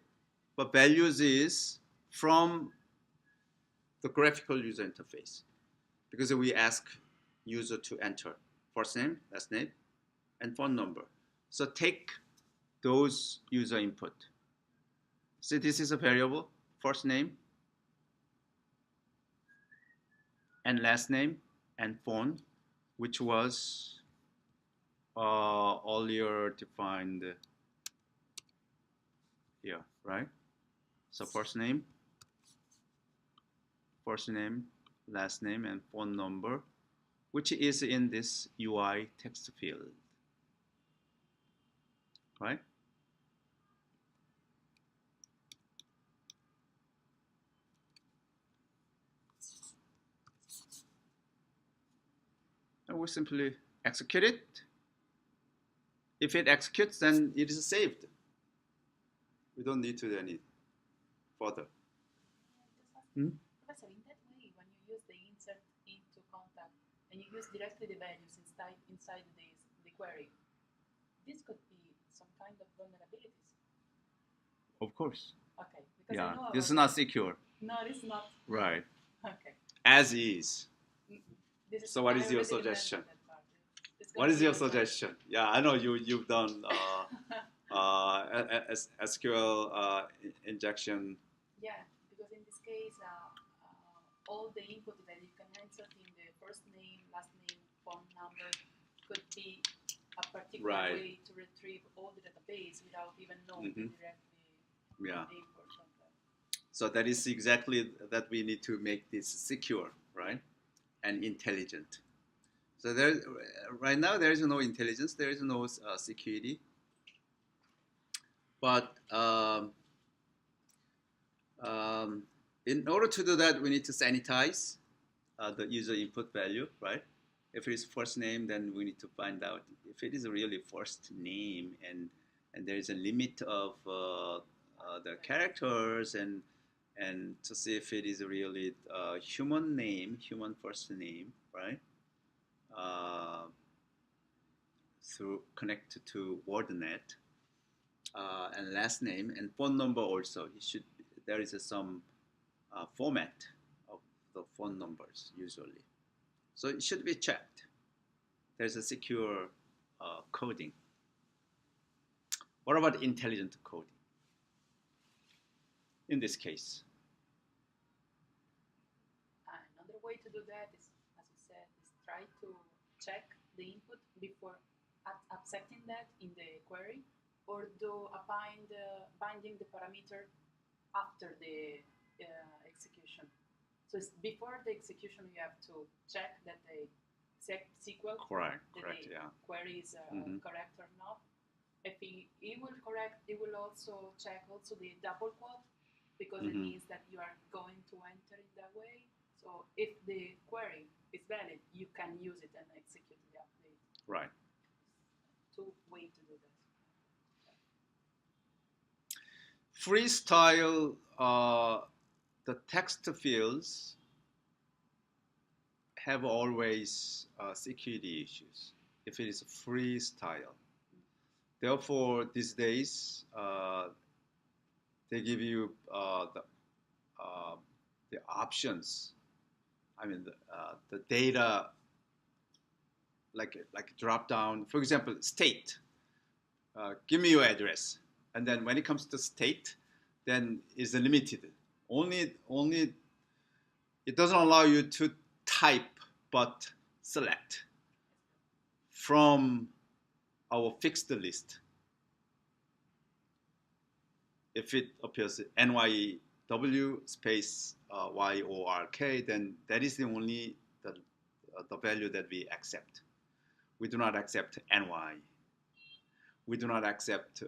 [SPEAKER 1] but values is from the graphical user interface, because we ask user to enter first name, last name, and phone number. So take those user input. See, this is a variable, first name and last name and phone, which was earlier defined here, right? So first name, last name, and phone number, which is in this UI text field, right? And we simply execute it. If it executes, then it is saved. We don't need to do any further.
[SPEAKER 3] Professor, in that way, when you use the insert into contact and you use directly the values inside the query, this could be some kind of vulnerabilities.
[SPEAKER 1] Of course.
[SPEAKER 3] Okay. Because
[SPEAKER 1] Yeah,
[SPEAKER 3] I know
[SPEAKER 1] this is not secure.
[SPEAKER 3] No, it's not.
[SPEAKER 1] Right.
[SPEAKER 3] Okay.
[SPEAKER 1] As is.
[SPEAKER 3] This is,
[SPEAKER 1] So what is your suggestion?
[SPEAKER 3] What
[SPEAKER 1] What is your suggestion? Yeah, I know you've done SQL injection.
[SPEAKER 3] Yeah, because in this case, all the input that you can enter in the first name, last name, phone number could be a particular
[SPEAKER 1] Right.
[SPEAKER 3] way to retrieve all the database without even knowing directly
[SPEAKER 1] Yeah.
[SPEAKER 3] the import from that.
[SPEAKER 1] So that is exactly that we need to make this secure, right, and intelligent. So there, right now there is no intelligence, there is no security. But in order to do that, we need to sanitize the user input value, right? If it is first name, then we need to find out if it is really first name, and there is a limit of the characters, and to see if it is really human name, human first name, right? Through connect to WordNet, and last name and phone number also. It should, there is some format of the phone numbers usually, so it should be checked. There's a secure coding. What about intelligent coding? In this case,
[SPEAKER 3] Another way to do that is, as you said, is try to check the input before accepting that in the query, or do a binding the parameter after the execution. So it's before the execution, you have to check that the SQL
[SPEAKER 1] correct,
[SPEAKER 3] the query is correct or not. If it will correct, it will also check also the double quote, because it means that you are going to enter it that way. So if the query is valid, you can use it and execute the update.
[SPEAKER 1] Right.
[SPEAKER 3] Two ways to do that.
[SPEAKER 1] Freestyle, the text fields have always security issues if it is freestyle. Therefore, these days, they give you the options. I mean, the data, like drop down. For example, state. Give me your address, and then when it comes to state, then it's limited. Only it doesn't allow you to type, but select from our fixed list. If it appears NYW space YORK, then that is the only the value that we accept. We do not accept NY. We do not accept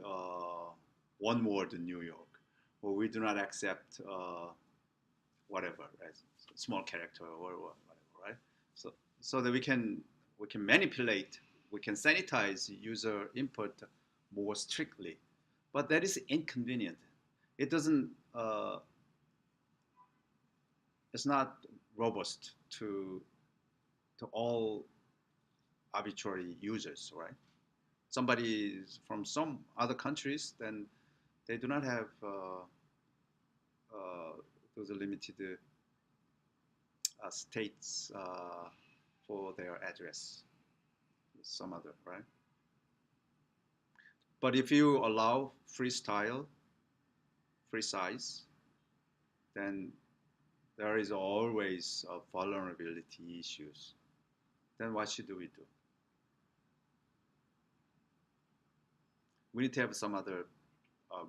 [SPEAKER 1] one word New York, or we do not accept whatever, right? Small character or whatever, right? So that we can manipulate, we can sanitize user input more strictly, but that is inconvenient. It doesn't. It's not robust to all arbitrary users, right? Somebody from some other countries, then they do not have those limited states for their address, some other, right? But if you allow free style, free size, then there is always vulnerability issues. Then what should we do? We need to have some other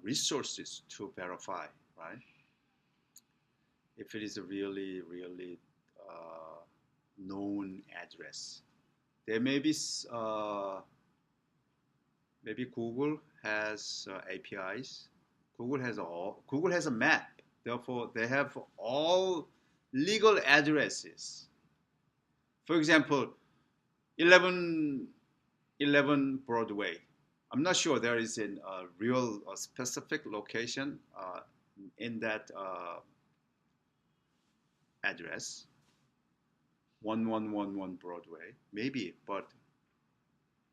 [SPEAKER 1] resources to verify, right? If it is a really, really known address, there may be maybe Google has APIs. Google has a map. Therefore, they have all legal addresses. For example, 11 Broadway. I'm not sure there is a real specific location in that address. 1111 Broadway, maybe, but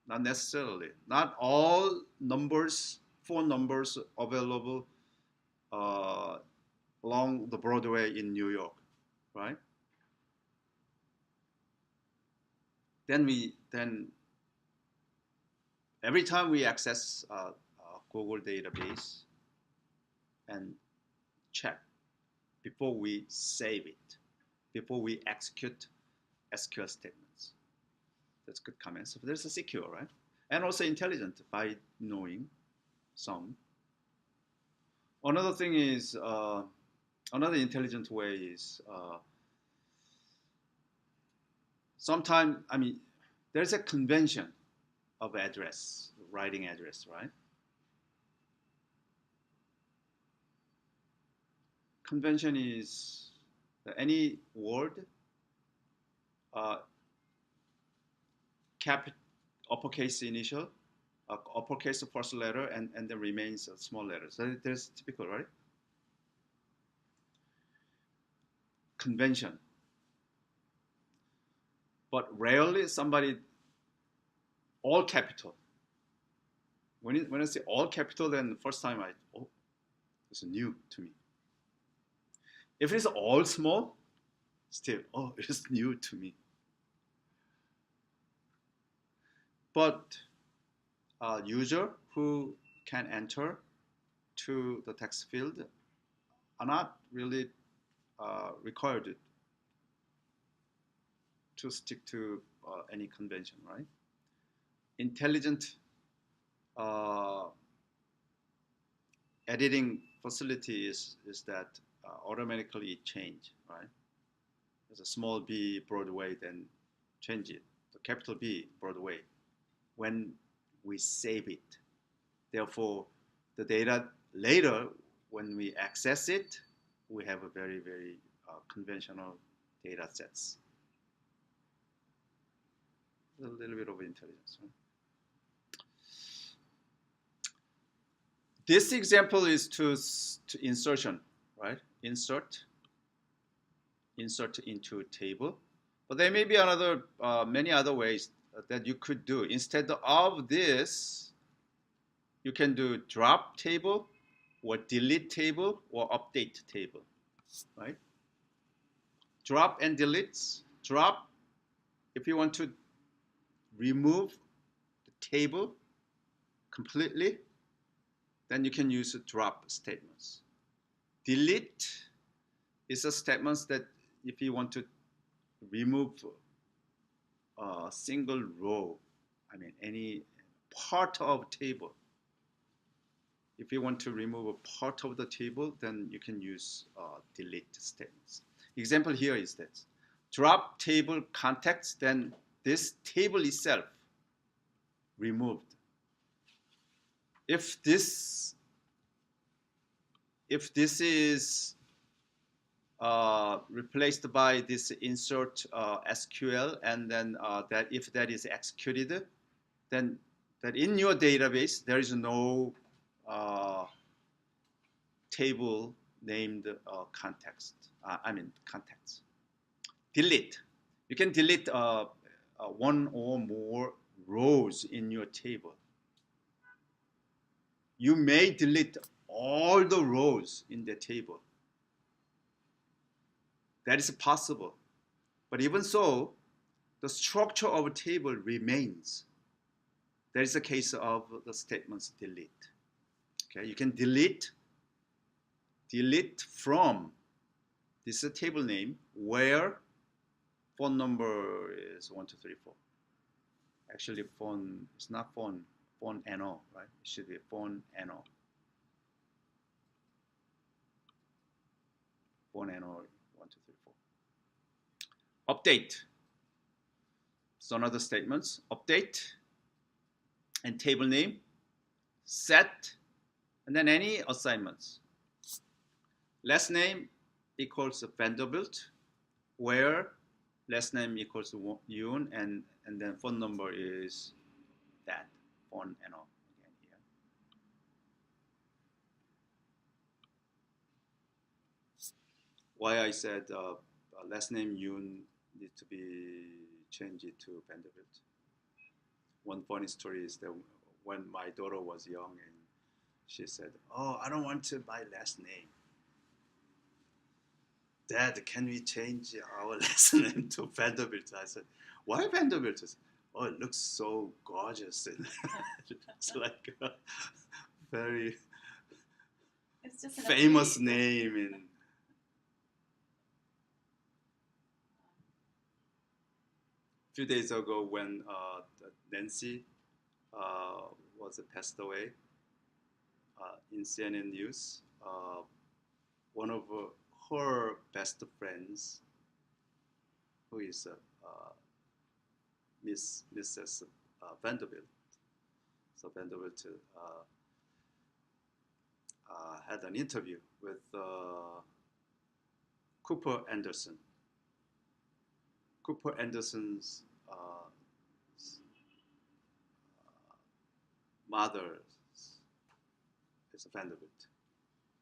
[SPEAKER 1] not necessarily. Not all numbers, phone numbers available along the Broadway in New York, right? Then every time we access Google database and check before we save it, before we execute SQL statements. That's good comment. So there's a secure, right? And also intelligent by knowing some. Another thing is, another intelligent way is sometimes, I mean, there's a convention of address, writing address, right? Convention is any word, uppercase initial, uppercase first letter, and then remains a small letter. So there's typical, right? Convention. But rarely somebody all capital. When I say all capital, then the first time it's new to me. If it's all small, still, it's new to me. But a user who can enter to the text field are not really required to stick to any convention, right? Intelligent editing facility is that automatically change, right? There's a small b Broadway, then change it to capital B Broadway when we save it. Therefore, the data later, when we access it, we have a very, very conventional data sets. A little bit of intelligence. Right? This example is to insertion, right? Insert into a table. But there may be many other ways that you could do. Instead of this, you can do drop table or delete table or update table, right? Drop and delete. Drop, if you want to remove the table completely, then you can use drop statements. Delete is a statement that if you want to remove a single row, I mean any part of table. If you want to remove a part of the table, then you can use delete statements. Example here is this. Drop table context, then this table itself removed. If this is replaced by this insert SQL, and then that if that is executed, then that in your database there is no table named context. Contents. Delete. You can delete one or more rows in your table. You may delete all the rows in the table. That is possible. But even so, the structure of a table remains. That is the case of the statements delete. Okay, you can delete from this is a table name where phone number is 1234. Actually, phone it's not phone NO, right? It should be phone NO. Phone NO 1234. Update. So another statements. Update and table name, set, and then any assignments. Last name equals Vanderbilt, where last name equals Yoon, and then phone number is that, phone and all, again here. Why I said last name Yoon need to be changed to Vanderbilt. One funny story is that when my daughter was young and she said, "Oh, I don't want to my last name. Dad, can we change our last name to Vanderbilt?" I said, "Why Vanderbilt?" Said, "Oh, it looks so gorgeous." And it's like a very
[SPEAKER 3] It's just an
[SPEAKER 1] famous
[SPEAKER 3] activity.
[SPEAKER 1] name. And a few days ago, when Nancy was passed away in CNN News, one of her best friends, who is Mrs. Vanderbilt. So Vanderbilt had an interview with Cooper Anderson. Cooper Anderson's mother is a Vanderbilt.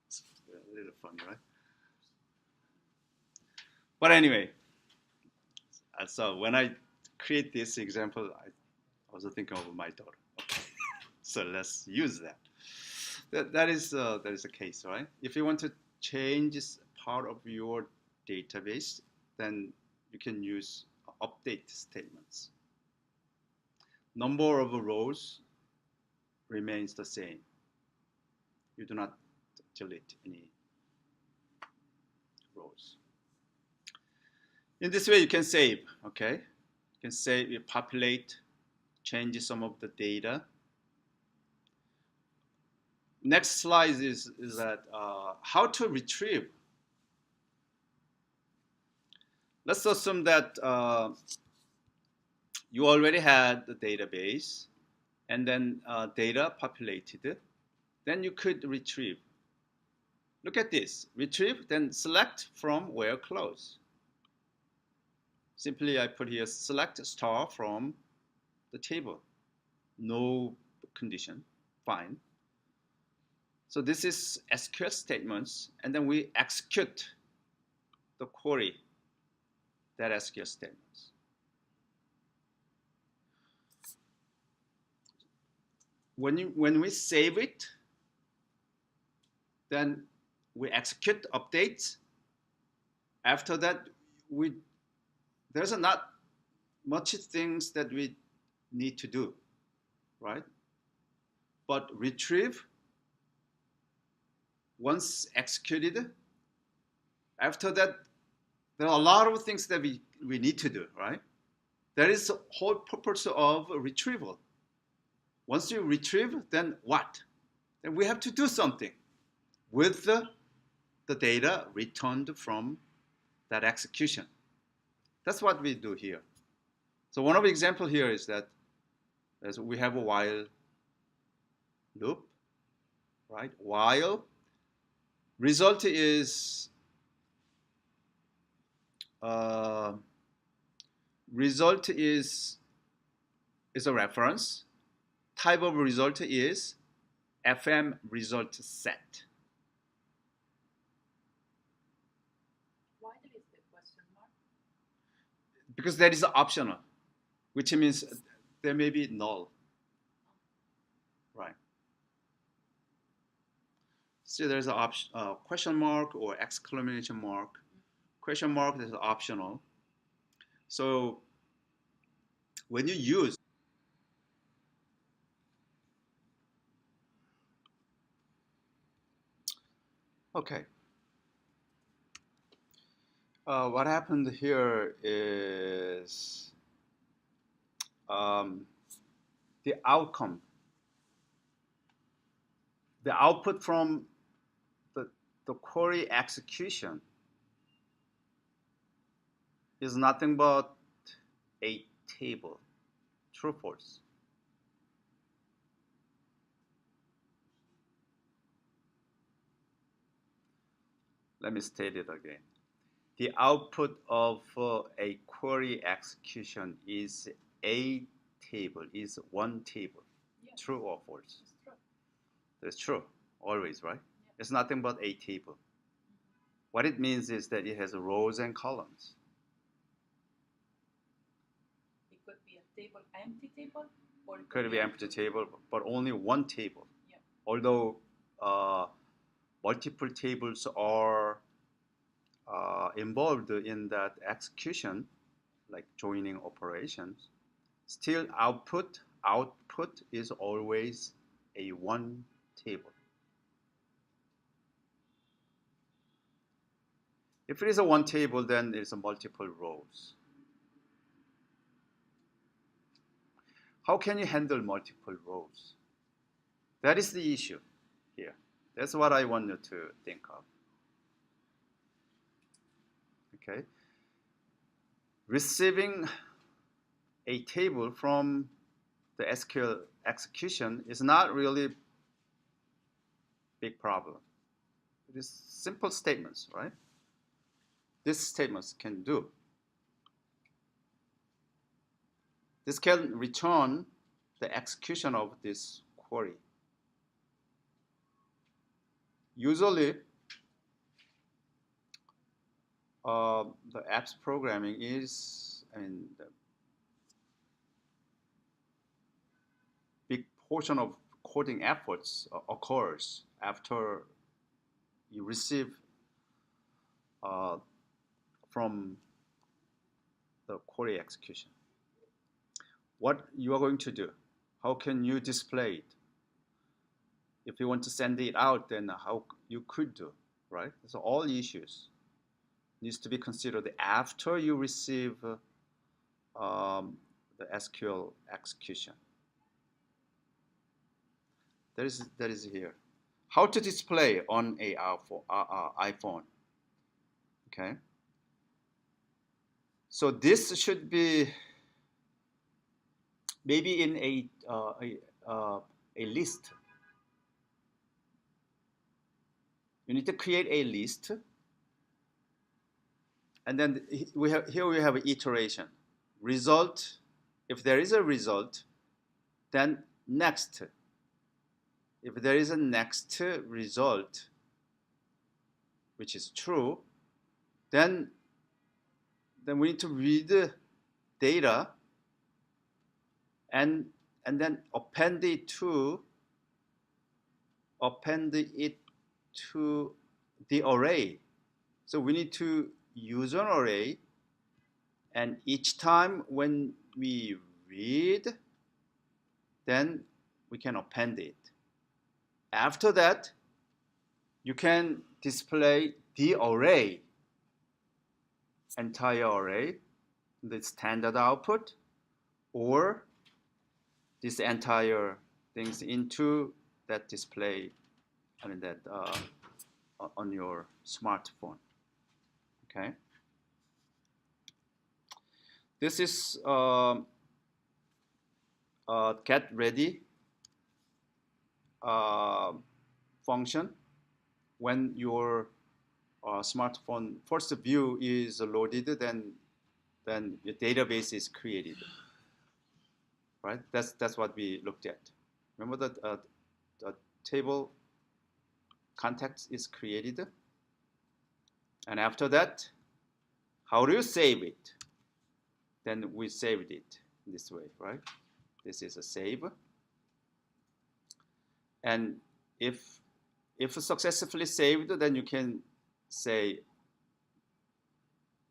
[SPEAKER 1] It's a little fun, right? But anyway, so when I create this example, I was thinking of my daughter. Okay. So let's use that. That is the case, right? If you want to change part of your database, then you can use update statements. Number of rows remains the same. You do not delete any rows. In this way, you can save. Okay, you can save, you populate, change some of the data. Next slide is that how to retrieve. Let's assume that you already had the database and then data populated. Then you could retrieve. Look at this. Retrieve, then select from where close. Simply I put here select star from the table. No condition. Fine. So this is SQL statements, and then we execute the query, that SQL statements. When we save it, then we execute updates. After that, there's not much things that we need to do, right? But retrieve, once executed, after that, there are a lot of things that we need to do, right? That is the whole purpose of retrieval. Once you retrieve, then what? Then we have to do something with the data returned from that execution. That's what we do here. So one of the example here is that as we have a while loop, right? While result is uh, result is a reference. Type of result is FM result set.
[SPEAKER 3] Why there is the question mark?
[SPEAKER 1] Because that is optional, which means there may be null. Right. So there's a question mark or exclamation mark. Question mark is optional. So when you use, okay, what happened here is um, the outcome, the output from the query execution is nothing but a table, true, false. Let me state it again. The output of a query execution is a table, is one table,
[SPEAKER 3] Yeah,
[SPEAKER 1] true or false.
[SPEAKER 3] it's true.
[SPEAKER 1] That's true, always, right?
[SPEAKER 3] Yeah.
[SPEAKER 1] It's nothing but a table. What it means is that it has rows and columns.
[SPEAKER 3] It could be a table, empty table, or it
[SPEAKER 1] Could be empty table, but only one table.
[SPEAKER 3] Yeah.
[SPEAKER 1] Although multiple tables are involved in that execution, like joining operations, still output is always a one table. If it is a one table, then it's a multiple rows. How can you handle multiple rows? That is the issue here. That's what I want you to think of. Okay. Receiving a table from the SQL execution is not really big problem. It is simple statements, right? These statements can do. This can return the execution of this query. Usually, the apps programming is, the big portion of coding efforts occurs after you receive from the query execution. What you are going to do? How can you display it? If you want to send it out, then how you could do, right? So all issues needs to be considered after you receive the SQL execution. That is here. How to display on a iPhone? Okay. So this should be maybe in a list. You need to create a list, and then here we have an iteration. Result. If there is a result, then next. If there is a next result, which is true, then we need to read the data and then append it to the array. So we need to use an array, and each time when we read, then we can append it. After that, you can display the array, entire array, the standard output, or this entire things into that display, that on your smartphone. Okay. This is get ready function when your smartphone first view is loaded, then your database is created, right? That's what we looked at. Remember that the table context is created, and after that, how do you save it? Then we saved it this way, right? This is a save, and if successfully saved, then you can say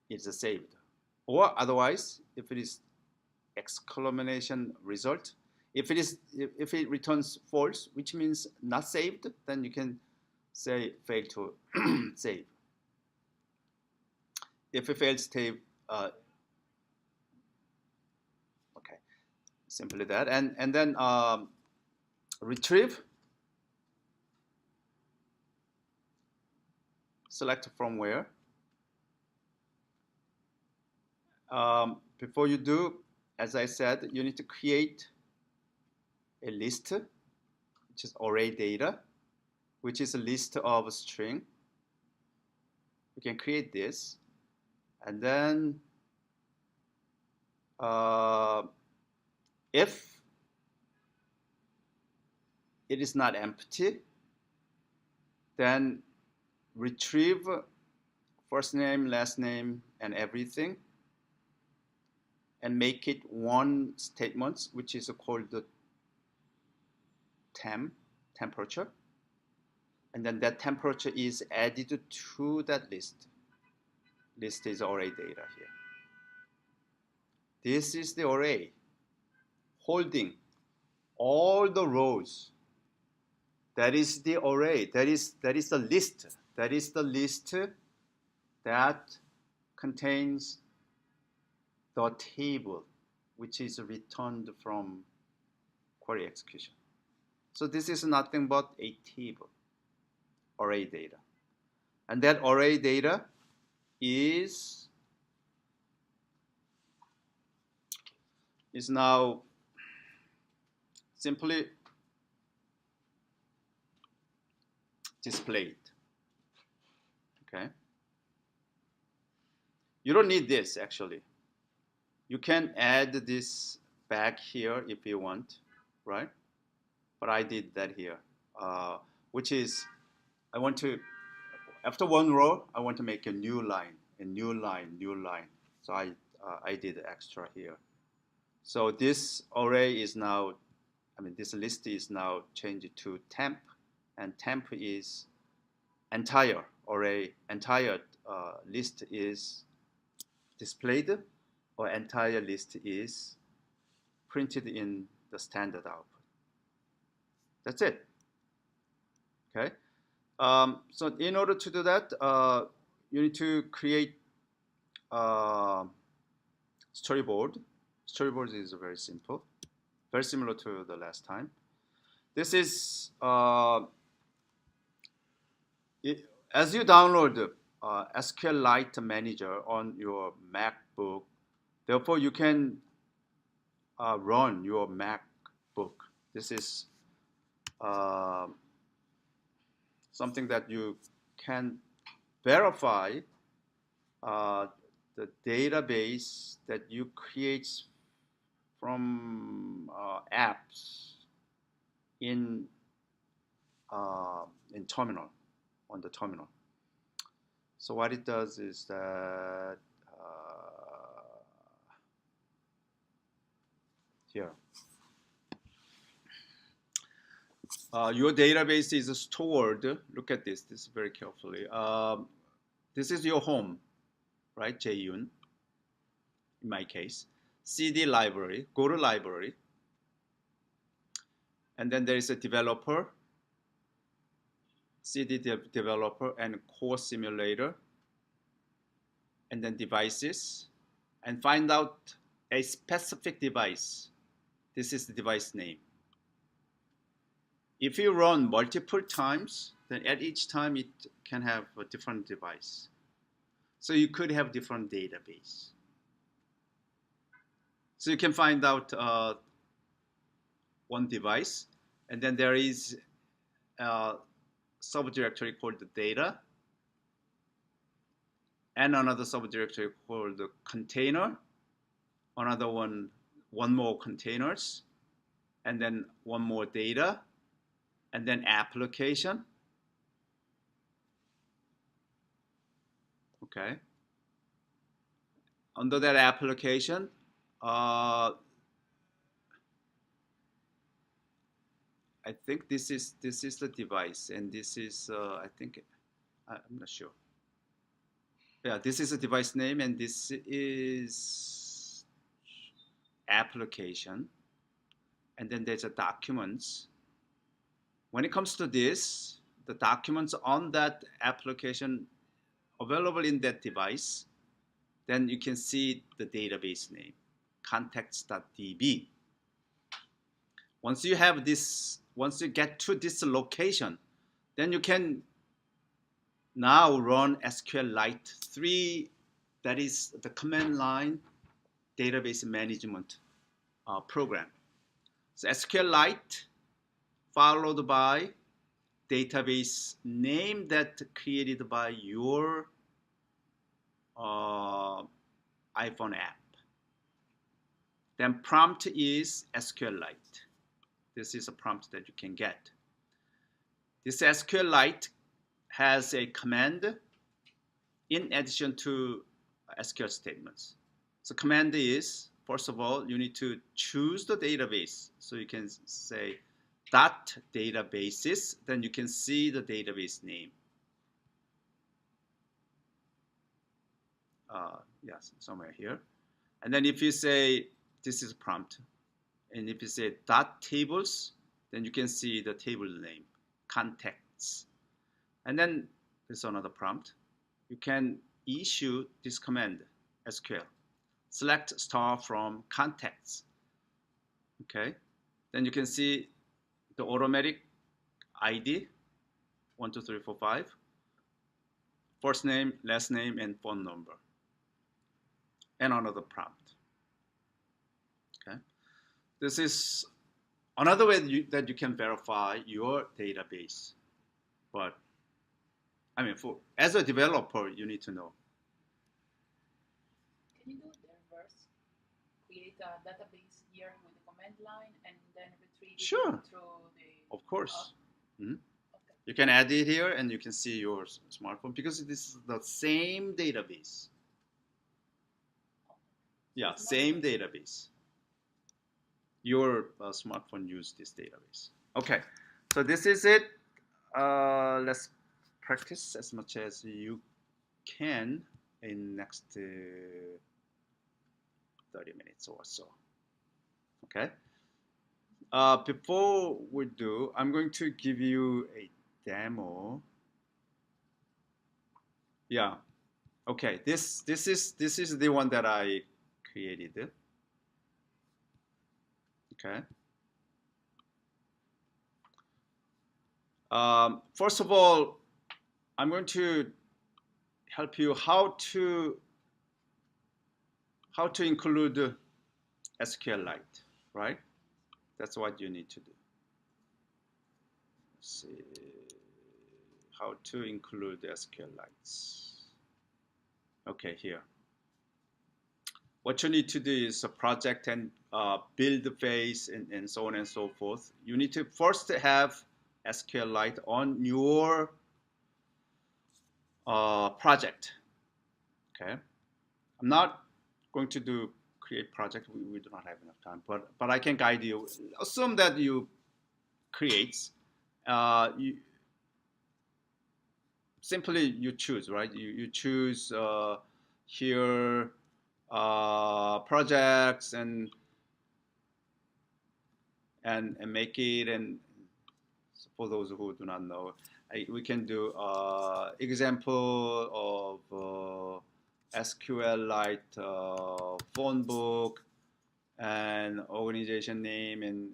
[SPEAKER 1] it's a saved, or otherwise, if it is exclamation result, if it returns false, which means not saved, then you can say fail to save. If it fails to save, okay, simply that, and then retrieve, select from where. Before you do, as I said, you need to create a list, which is array data, which is a list of a string. We can create this, and then if it is not empty, then retrieve first name, last name, and everything, and make it one statement, which is called the temperature, and then that temperature is added to that list. List is array data here. This is the array holding all the rows. That is the array. That is the list. That is the list that contains the table, which is returned from query execution. So this is nothing but a table, array data. And that array data is now simply displayed. Okay. You don't need this actually. You can add this back here if you want, right? But I did that here, which is I want to, after one row, I want to make a new line, new line. So I did extra here. So this array is now, this list is now changed to temp, and temp is entire array, entire list is displayed, or entire list is printed in the standard output. That's it. Okay. So in order to do that, you need to create storyboard. Storyboard is very simple, very similar to the last time. This is as you download SQLite Manager on your MacBook, therefore you can run your MacBook. This is something that you can verify the database that you create from apps in terminal, on the terminal. So what it does is that here, your database is stored. Look at this. This is very carefully. This is your home, right? Jaeyun. In my case, CD library. Go to library, and then there is a developer, CD developer, and core simulator, and then devices, and find out a specific device. This is the device name. If you run multiple times, then at each time it can have a different device. So you could have different database. So you can find out one device, and then there is a subdirectory called the data, and another subdirectory called the container, another one more containers, and then one more data, and then application. Okay. Under that application, I think this is the device, and this is I think I'm not sure. Yeah, this is a device name, and this is application, and then there's a documents. When it comes to this, the documents on that application available in that device, then you can see the database name, contacts.db. Once you have this, once you get to this location, then you can now run SQLite 3, that is the command line database management program. So SQLite followed by database name that created by your iPhone app. Then prompt is SQLite. This is a prompt that you can get. This SQLite has a command in addition to SQL statements. So command is, first of all, you need to choose the database. So you can say dot databases, then you can see the database name. Yes, somewhere here. And then if you say, this is a prompt, and if you say dot tables, then you can see the table name, contacts. And then there's another prompt. You can issue this command, SQL. Select star from contacts. Okay. Then you can see the automatic ID, 1, 2, 3, 4, 5, first name, last name, and phone number. And another prompt. Okay. This is another way that you can verify your database. But I mean, as a developer, you need to know.
[SPEAKER 3] Can you do the reverse? Create a database here with the command line and then retrieve it
[SPEAKER 1] Sure.
[SPEAKER 3] through the.
[SPEAKER 1] Of course.
[SPEAKER 3] Okay.
[SPEAKER 1] You can add it here, and you can see your smartphone because this is the same database. Yeah, same database. Your smartphone use this database. Okay, so this is it. Let's practice as much as you can in next 30 minutes or so. Okay. Before we do, I'm going to give you a demo. Yeah. Okay. This is the one that I created. Okay. First of all, I'm going to help you how to include SQLite, right? That's what you need to do. Let's see how to include SQLites. Okay, here. What you need to do is a project and build phase and so on and so forth. You need to first have SQLite on your project. Okay, I'm not going to create project. We do not have enough time, but I can guide you. Assume that you create. You choose, right? You choose here projects and make it. And for those who do not know, we can do example of SQLite phone book and organization name and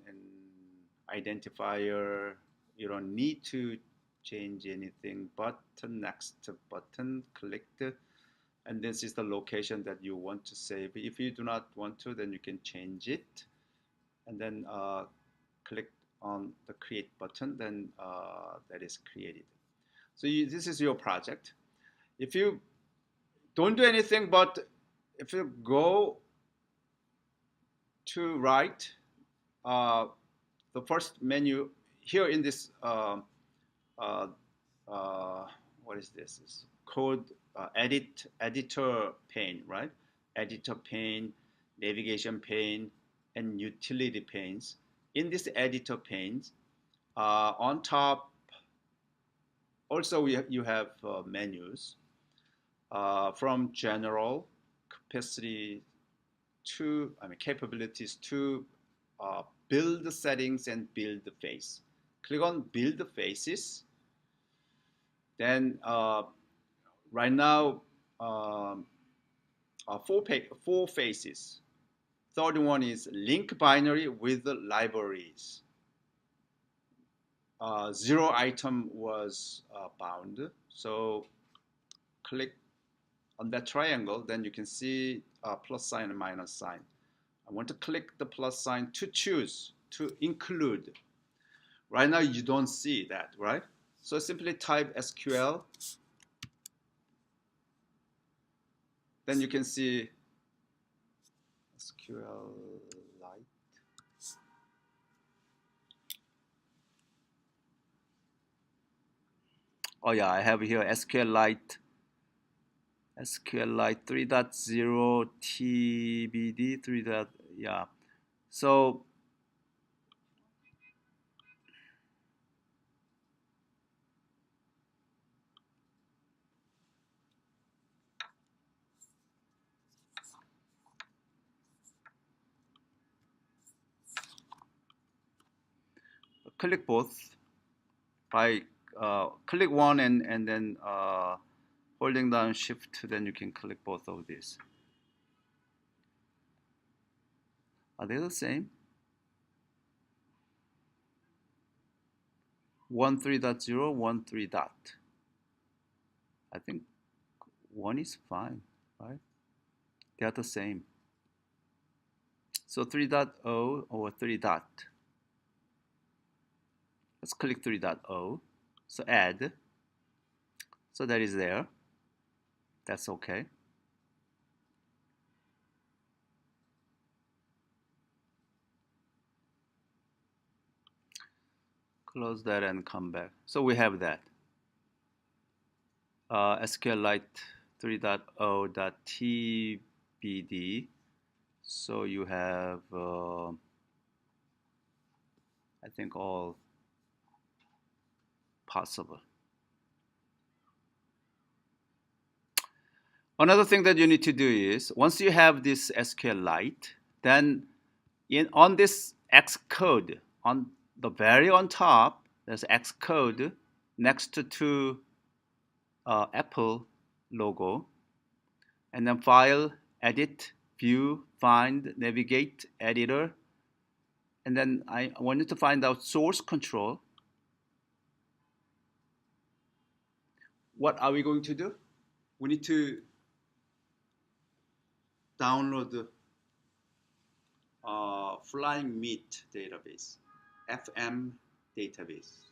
[SPEAKER 1] identifier. You don't need to change anything. Button, next button, click and this is the location that you want to save. If you do not want to, then you can change it and then click on the create button, then that is created. So this is your project. If you don't do anything, but if you go to right, uh, the first menu here in this uh, what is this? It's code editor pane, right? Editor pane, navigation pane, and utility panes. In this editor panes, on top, also you have menus from general capacity to, I mean, capabilities to build the settings and build the face. Click on build the faces. Then right now, um, four faces. Third one is link binary with the libraries. Zero item was bound. So click on that triangle, then you can see plus sign and minus sign. I want to click the plus sign to choose, to include. Right now you don't see that, right? So simply type SQL. Then you can see SQL Lite. Oh yeah, I have here SQLite 3.0 TBD 3. Yeah. So click both by click one and then holding down shift, then you can click both of these. Are they the same? 1.3.0, 1.3 dot. I think one is fine, right? They are the same. So 3.0 or 3 dot. Let's click 3.0. So add. So that is there. That's okay. Close that and come back. So we have that. SQLite 3.0.tbd. So you have, I think, all possible. Another thing that you need to do is, once you have this SQLite, then on this Xcode, on the very on top, there's Xcode next to Apple logo, and then File, Edit, View, Find, Navigate, Editor, and then I wanted to find out source control. What are we going to do? We need to download the Flying Meat database, FM database.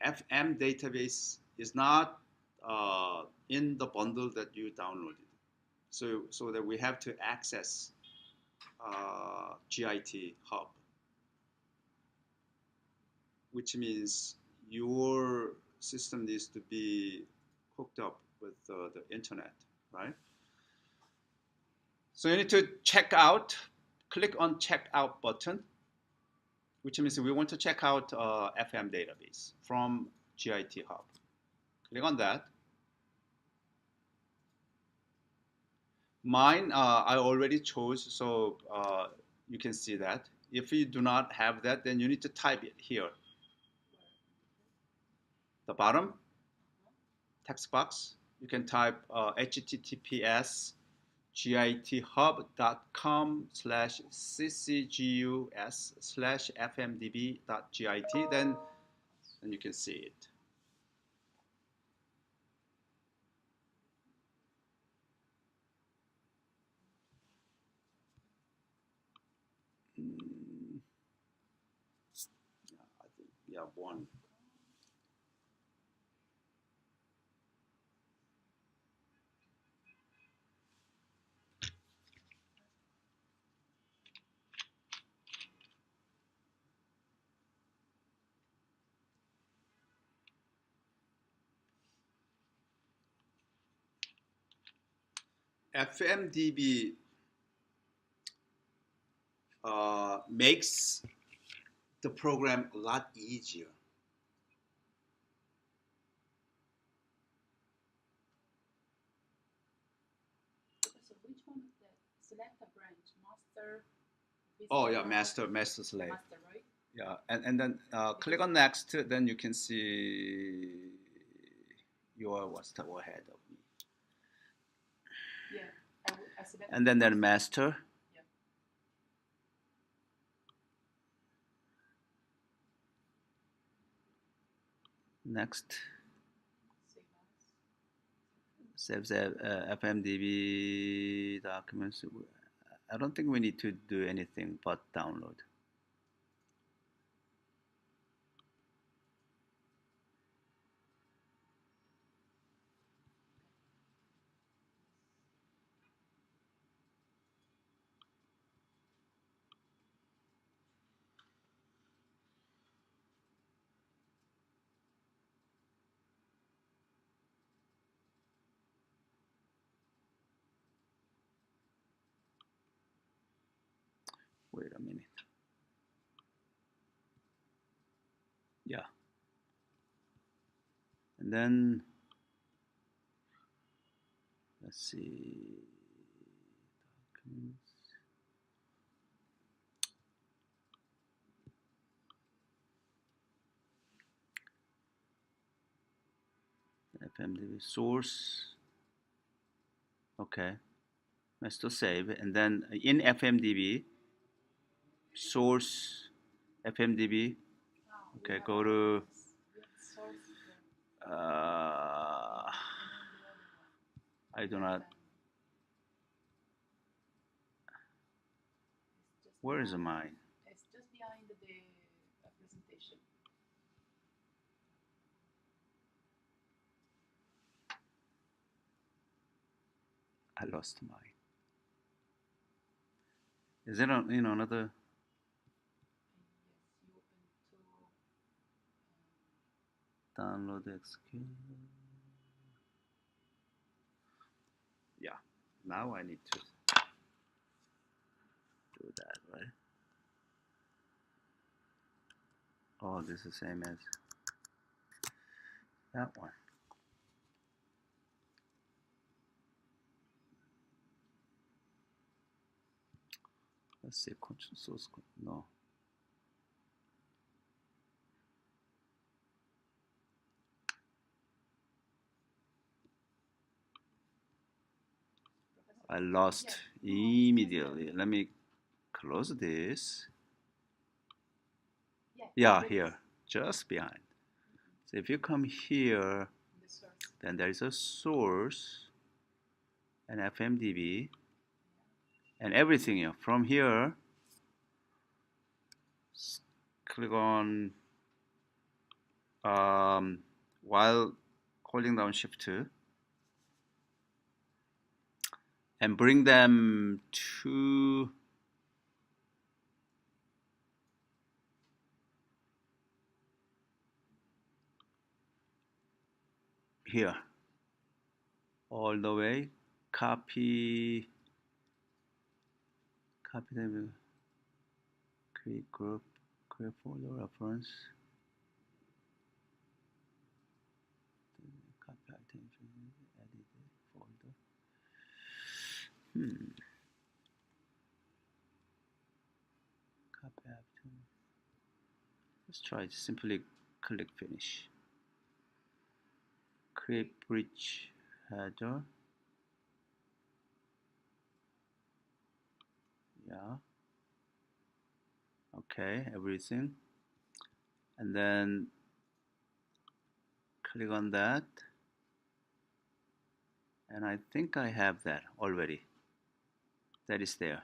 [SPEAKER 1] FM database is not in the bundle that you downloaded. So that we have to access GIT hub, which means your system needs to be hooked up with the internet, right? So you need to check out, click on check out button, which means we want to check out FM database from GIT hub. Click on that. Mine, I already chose, so you can see that. If you do not have that, then you need to type it here. The bottom text box, you can type https github.com/ccgus/fmdb.git, then you can see it. I think, yeah, one. FMDB makes the program a lot easier.
[SPEAKER 3] So which one is that? Select a branch, master.
[SPEAKER 1] Oh yeah, master slave.
[SPEAKER 3] Master, right?
[SPEAKER 1] Yeah, and then click on next. Then you can see your what's the ahead of me.
[SPEAKER 3] Yeah, I select.
[SPEAKER 1] And then master.
[SPEAKER 3] Yeah.
[SPEAKER 1] Next.
[SPEAKER 3] Save as.
[SPEAKER 1] Save FMDB documents. I don't think we need to do anything but download. Wait a minute. Yeah. And then let's see. Documents. FMDB source. Okay. Master save. And then in FMDB, source FMDB. Okay, go to I do not. Where is mine?
[SPEAKER 3] It's just behind the presentation.
[SPEAKER 1] I lost mine. Is there another?
[SPEAKER 3] Yes, you open to.
[SPEAKER 1] Download execute. Yeah. Now I need to do that, right? Oh, this is the same as that one. Let's see, control source code. No. I lost immediately. Let me close this. Yeah, here, just behind. So if you come here, then there is a source and FMDB and everything here. From here, click on while holding down Shift 2 and bring them to here all the way. Copy them, create group, create folder reference, copy item, edit folder. Copy item. Let's try it. Simply click finish. Create bridge header. Yeah. Okay, everything. And then click on that. And I think I have that already. That is there.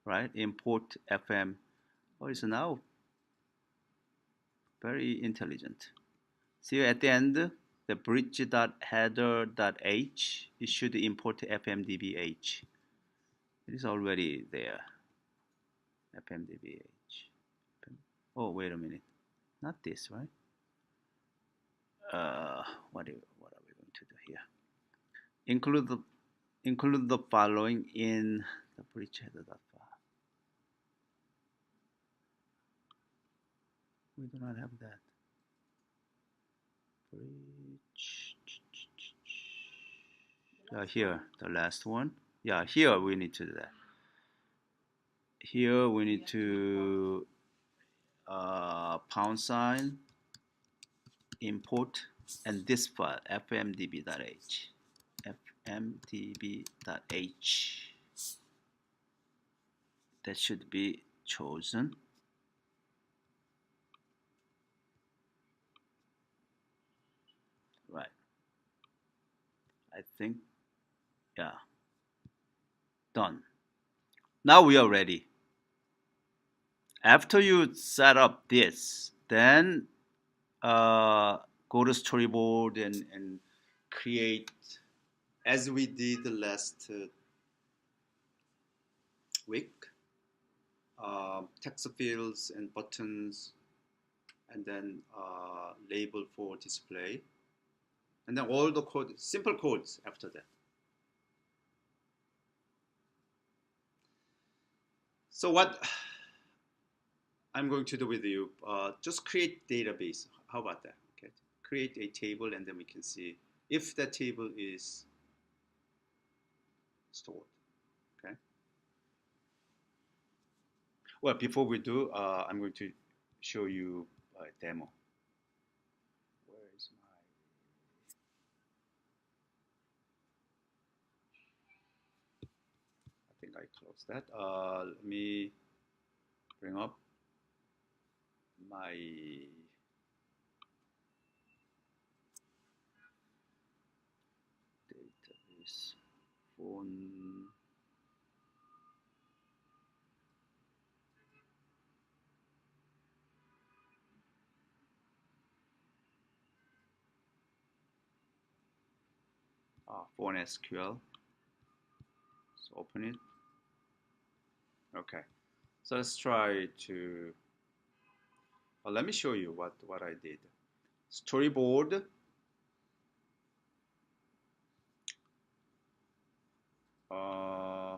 [SPEAKER 1] Right? Import FM. Oh, it's now very intelligent. See at the end, the bridge.header.h, it should import fmdbh. It is already there. fmdbh. Oh, wait a minute. Not this, right? What are we going to do here? Include include the following in the bridge header file. We do not have that. Bridge. Here, the last one. Yeah, here we need to do that. Here we need to pound sign import and this file fmdb.h fmdb.h that should be chosen. Right, I think, yeah, done. Now we are ready. After you set up this, then go to storyboard and create as we did last week, text fields and buttons, and then label for display, and then all the code, simple codes after that. So what I'm going to do with you, just create database. How about that? Okay, create a table, and then we can see if that table is stored. Okay. Well, before we do, I'm going to show you a demo. Where is my? I think I closed that. Let me bring up my database phone. Phone SQL. So open it. Okay. So let's try to. Let me show you what I did. Storyboard. Uh,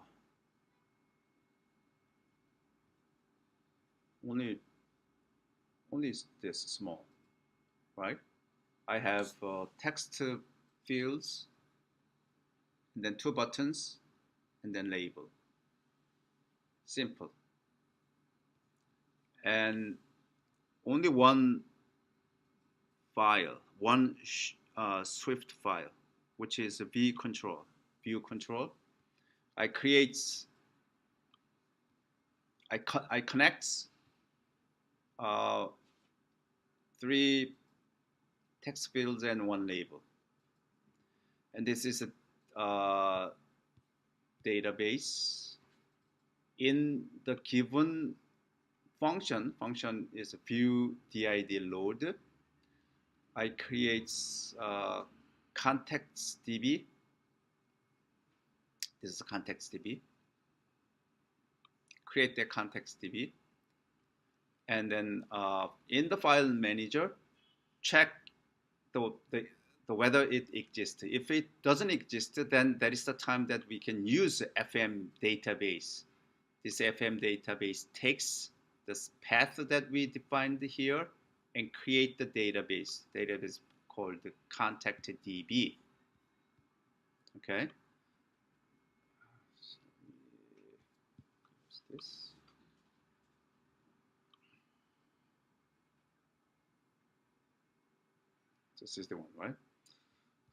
[SPEAKER 1] only this small, right? I have text fields, and then two buttons, and then label. Simple. And only one file, one Swift file, which is a view control. I create, I connect uh, three text fields and one label. And this is a database. In the given function is a view did load. I create context DB. This is a context DB. Create the context DB. And then in the file manager, check the whether it exists. If it doesn't exist, then that is the time that we can use FM database. This FM database takes this path that we defined here and create the database called the contact DB. Okay. So this. This is the one, right?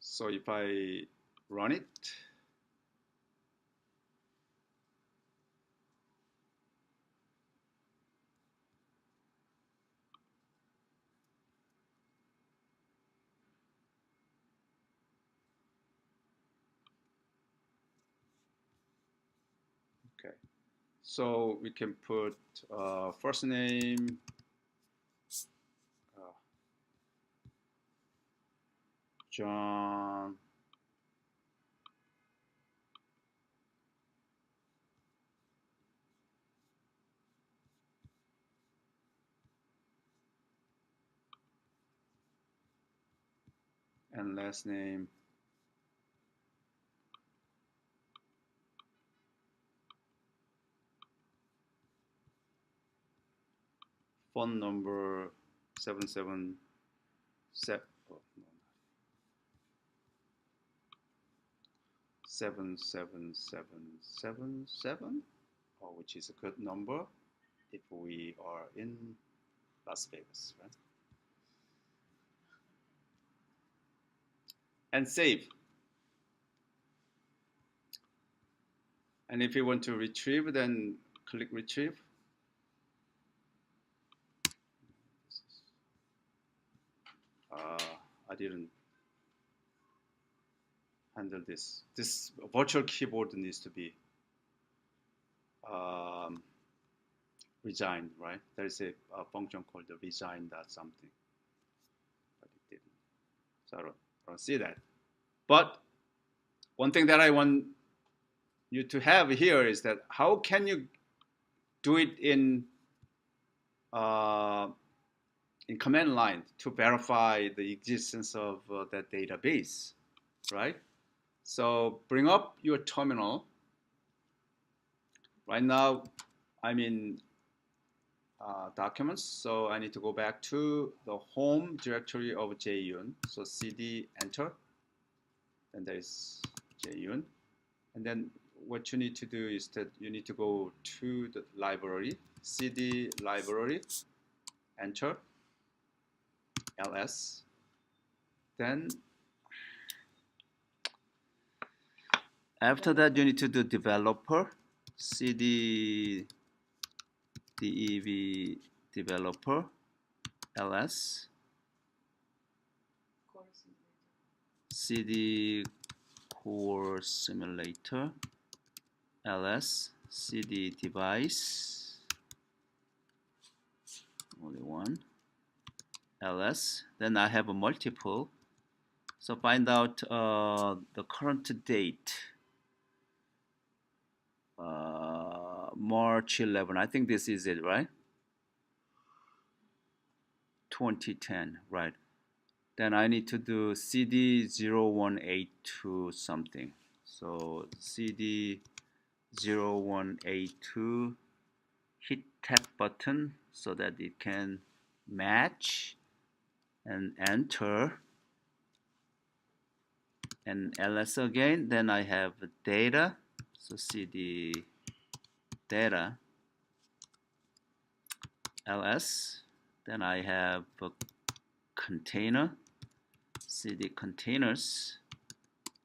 [SPEAKER 1] So if I run it, okay. So we can put first name, John, and last name phone number 777 oh, no, 77777, which is a good number if we are in Las Vegas, right? And save. And if you want to retrieve, then click retrieve. I didn't handle this. This virtual keyboard needs to be resigned, right? There is a function called the resign dot something, but it didn't. So I don't see that. But one thing that I want you to have here is that how can you do it in command line to verify the existence of that database, right? So bring up your terminal. Right now, I'm in documents, so I need to go back to the home directory of Jeyun. So cd enter, and there is Jeyun. And then what you need to do is that you need to go to the library, cd library, enter, ls. Then after that, you need to do developer, cd dev developer, ls, cd core simulator, ls, cd device, only one, ls. Then I have a multiple. So find out the current date, March 11. I think this is it, right? 2010, right? Then I need to do cd 0182 something. So cd 0182, hit tab button so that it can match, and enter, and ls again. Then I have data, so cd data, ls. Then I have a container, cd containers,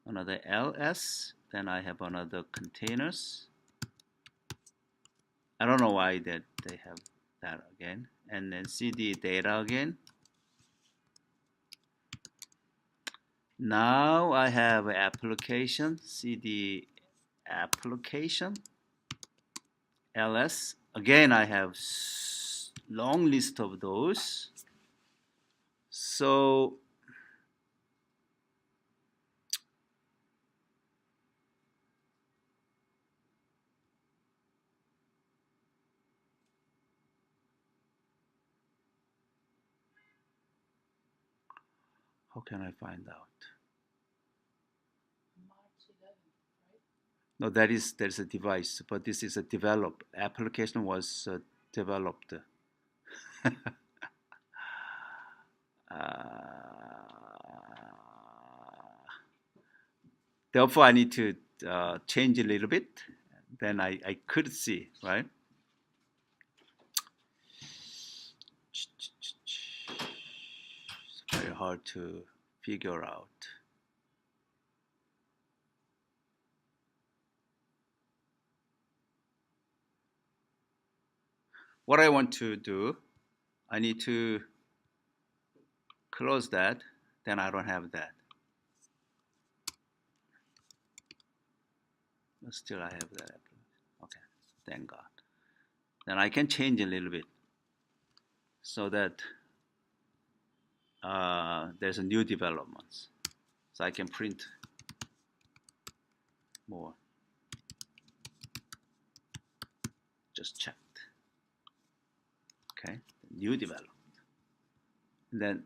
[SPEAKER 1] another ls. Then I have another containers. I don't know why that they have that again. And then cd data again. Now I have application, cd application, ls. Again, I have long list of those. So how can I find out?
[SPEAKER 3] March 11th, right?
[SPEAKER 1] No, there's a device, but this is a develop. Application was developed. Therefore, I need to change a little bit. Then I could see, right? It's very hard to figure out. What I want to do, I need to close that. Then I don't have that. But still I have that. Okay, thank God. Then I can change a little bit so that there's a new developments. So I can print more. Just checked. Okay, new development. And then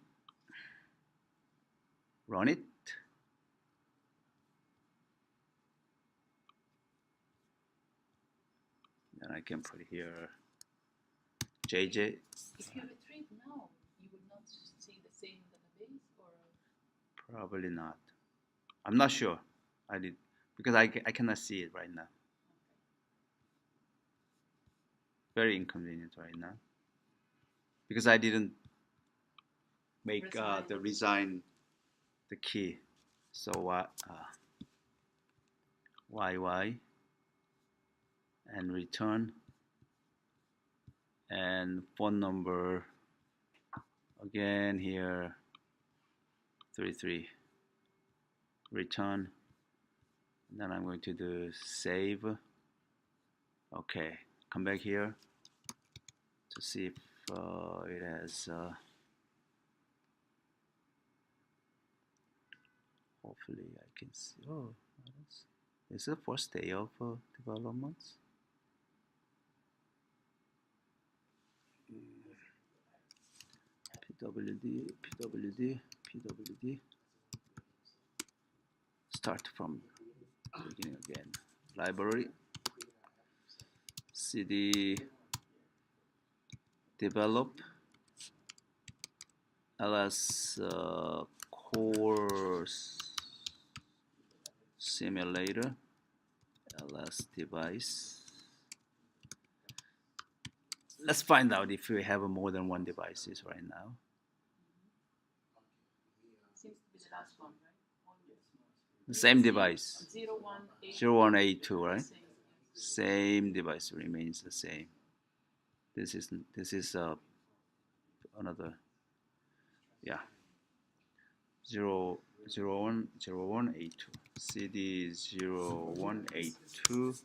[SPEAKER 1] run it. Then I can put here JJ.
[SPEAKER 3] If you retrieve now, you will not see the same database, or
[SPEAKER 1] Probably not. I'm not sure. I did because I cannot see it right now. Very inconvenient right now because I didn't make the resign the key. So YY and return and phone number again here 33 return, and then I'm going to do save. Okay, come back here to see if it has hopefully I can see. Oh, is it the first day of development? PWD start from the beginning again. Library cd develop ls course simulator ls device. Let's find out if we have more than one devices right now.
[SPEAKER 3] seems to be the last one, right?
[SPEAKER 1] The same device.
[SPEAKER 3] 0182.
[SPEAKER 1] 0182, right? Same device remains the same. This is another, yeah. 0182 CD 0182,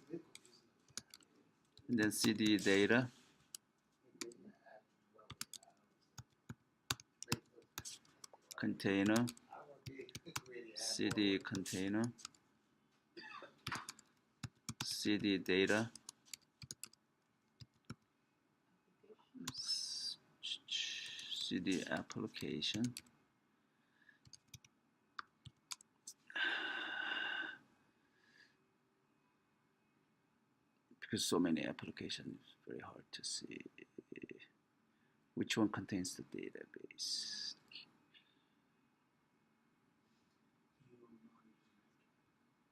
[SPEAKER 1] and then CD data container CD container CD data CD application. Because so many applications, it's very hard to see which one contains the database.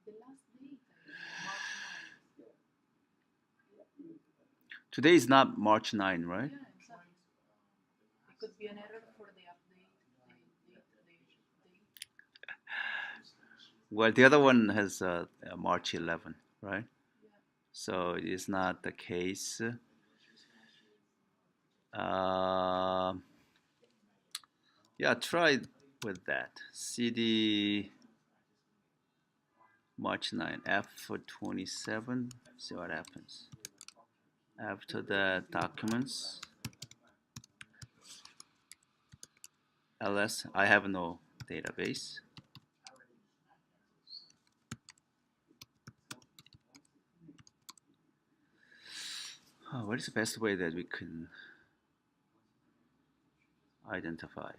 [SPEAKER 3] The last date, March 9th.
[SPEAKER 1] Today is not March 9, right?
[SPEAKER 3] Yeah, exactly. It could be an error for the update.
[SPEAKER 1] Well, the other one has March 11, right?
[SPEAKER 3] Yeah.
[SPEAKER 1] So it is not the case. Yeah, try with that. CD March 9, F for 27. See what happens. After that, documents. LS, I have no database. What is the best way that we can identify?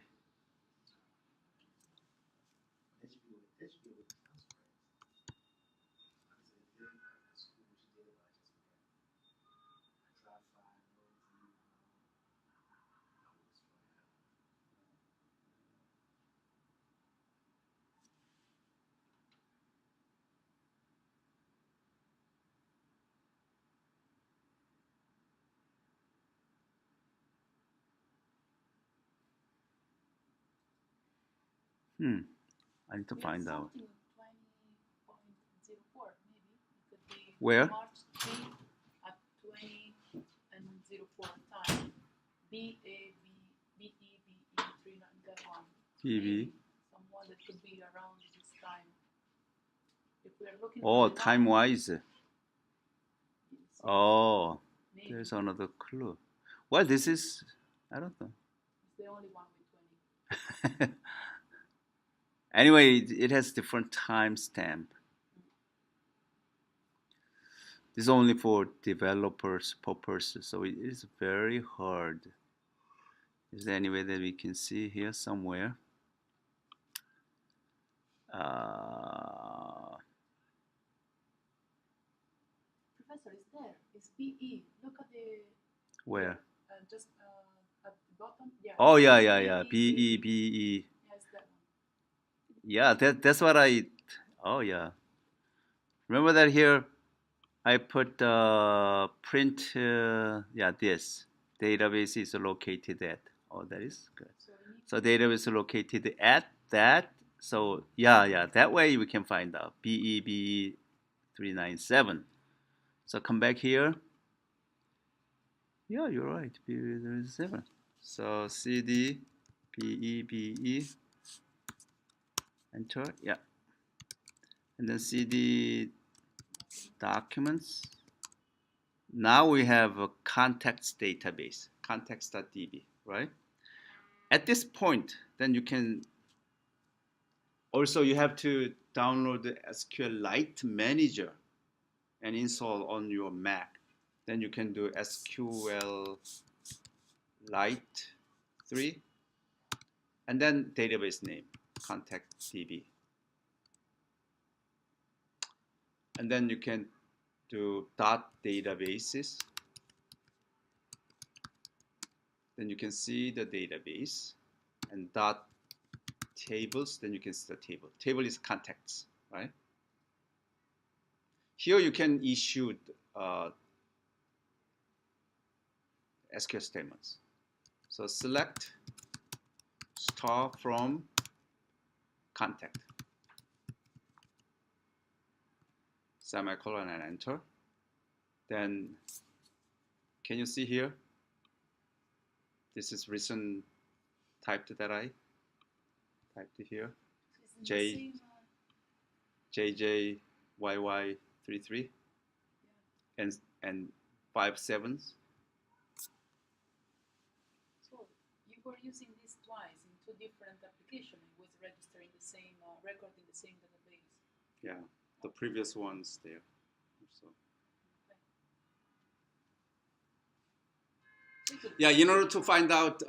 [SPEAKER 1] I need to find out.
[SPEAKER 3] 20.04 maybe. It could be
[SPEAKER 1] Where?
[SPEAKER 3] March 3 at 20:04 time. BEBE39.1.
[SPEAKER 1] BB.
[SPEAKER 3] Someone that could be around this time. If we are looking
[SPEAKER 1] Oh,
[SPEAKER 3] for the
[SPEAKER 1] time wise.
[SPEAKER 3] yes,
[SPEAKER 1] Oh,
[SPEAKER 3] maybe
[SPEAKER 1] there's another clue. Well, this is, I don't know.
[SPEAKER 3] it's the only one with 20.
[SPEAKER 1] Anyway, it has different timestamp. This is only for developers purposes, so it is very hard. Is there any way that we can see here somewhere?
[SPEAKER 3] Professor, is there? It's BE. Look at the
[SPEAKER 1] Where?
[SPEAKER 3] just at the bottom. Yeah.
[SPEAKER 1] Oh yeah. BE.
[SPEAKER 3] Yes, that one.
[SPEAKER 1] Yeah, that's what I. Oh yeah. Remember that here I put print. Yeah, this database is located at. Oh, that is good.
[SPEAKER 3] So we need
[SPEAKER 1] So database is located at that. So yeah. That way we can find out BE 397. So come back here. Yeah, you're right. BE 397. So CD BE enter. Yeah, and then CD documents. Now we have a context database, context.db, right? At this point, then you can also you have to download the SQLite manager and install on your Mac. Then you can do SQLite 3 and then database name, context.db. And then you can do .databases. Then you can see the database and .tables. Then you can see the table. Table is contacts, right? Here you can issue SQL statements. So select star from contact, semicolon and enter. Then can you see here? This is recent typed that I typed here.
[SPEAKER 3] It's
[SPEAKER 1] J-
[SPEAKER 3] the same,
[SPEAKER 1] JJYY33 and 5 7s.
[SPEAKER 3] So you were using this twice in two different applications. It was registering the same record in the same database.
[SPEAKER 1] Yeah, the previous ones there. So. Yeah, in order to find out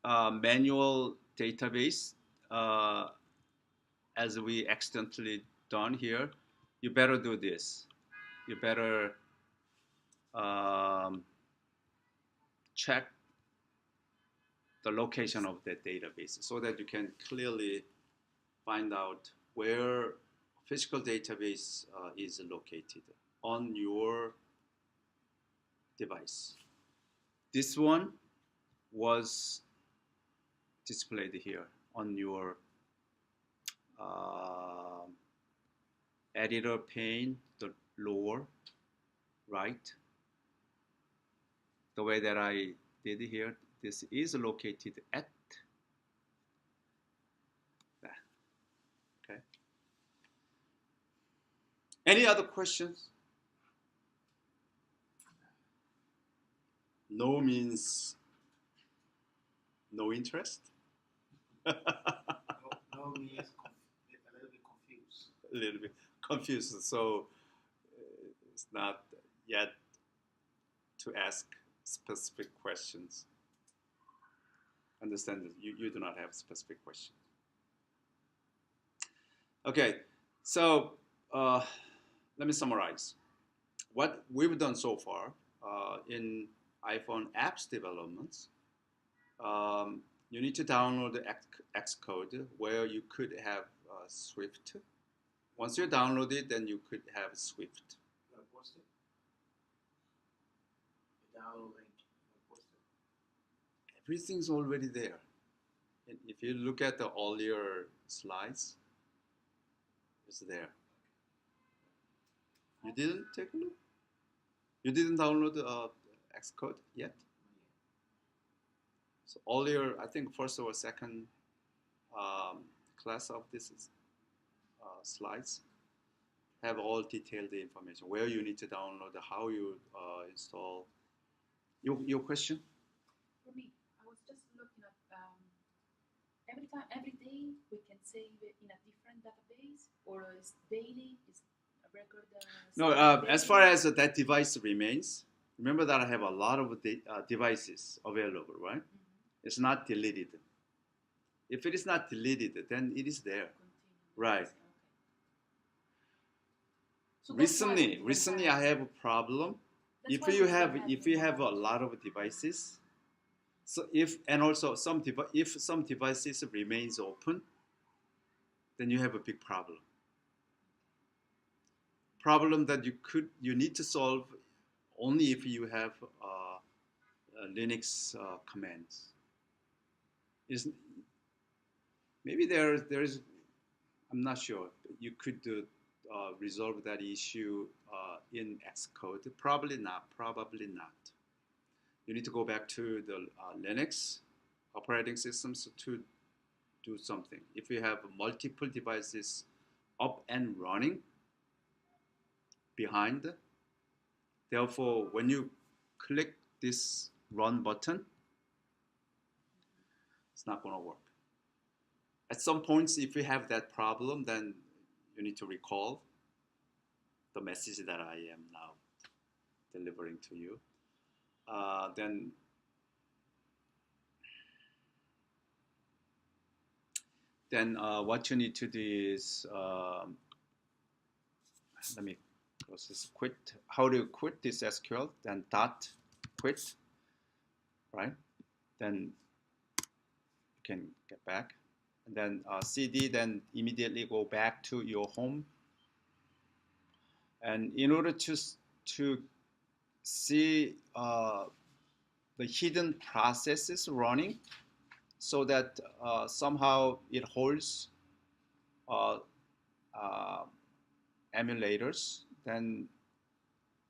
[SPEAKER 1] manual database, as we accidentally done here, you better do this. You better check the location of the database so that you can clearly find out where physical database is located on your device. This one was displayed here on your editor pane, the lower right. The way that I did here, this is located at that. Okay. Any other questions? No means no interest.
[SPEAKER 2] No means a little bit confused.
[SPEAKER 1] A little bit confused. So it's not yet to ask specific questions. Understand that you do not have specific questions. Okay, so let me summarize. What we've done so far in iPhone apps developments, you need to download the Xcode where you could have Swift. Once you download it, then you could have Swift.
[SPEAKER 2] You want to post it? The download link. You want to post it?
[SPEAKER 1] Everything's already there. And if you look at the earlier slides, it's there. You didn't take a look? You didn't download Xcode yet? So earlier, I think first or second class of this slides have all detailed information where you need to download, how you install. Your question?
[SPEAKER 3] For me, I was just looking at every day we can save it in a different database, or is daily is a record?
[SPEAKER 1] No, as far as that device remains, remember that I have a lot of devices available, right?
[SPEAKER 3] Mm-hmm.
[SPEAKER 1] It's not deleted. If it is not deleted, then it is there. Right.
[SPEAKER 3] Okay. So that's why we
[SPEAKER 1] Recently
[SPEAKER 3] didn't
[SPEAKER 1] I have a problem.
[SPEAKER 3] That's
[SPEAKER 1] if
[SPEAKER 3] why
[SPEAKER 1] you
[SPEAKER 3] we start
[SPEAKER 1] have
[SPEAKER 3] having
[SPEAKER 1] if you have a
[SPEAKER 3] more.
[SPEAKER 1] lot of devices, so if and also if some devices remains open, then you have a big problem. Problem that you need to solve only if you have Linux commands. Is maybe there is, I'm not sure. You could resolve that issue in Xcode. Probably not. Probably not. You need to go back to the Linux operating systems to do something. If you have multiple devices up and running behind, therefore, when you click this run button, it's not going to work. At some points, if you have that problem, then you need to recall the message that I am now delivering to you. Then what you need to do is let me process quit. How do you quit this SQL? Then dot quit, right? Then you can get back, and then cd. Then immediately go back to your home. And in order to see the hidden processes running, so that somehow it holds uh, uh, emulators, then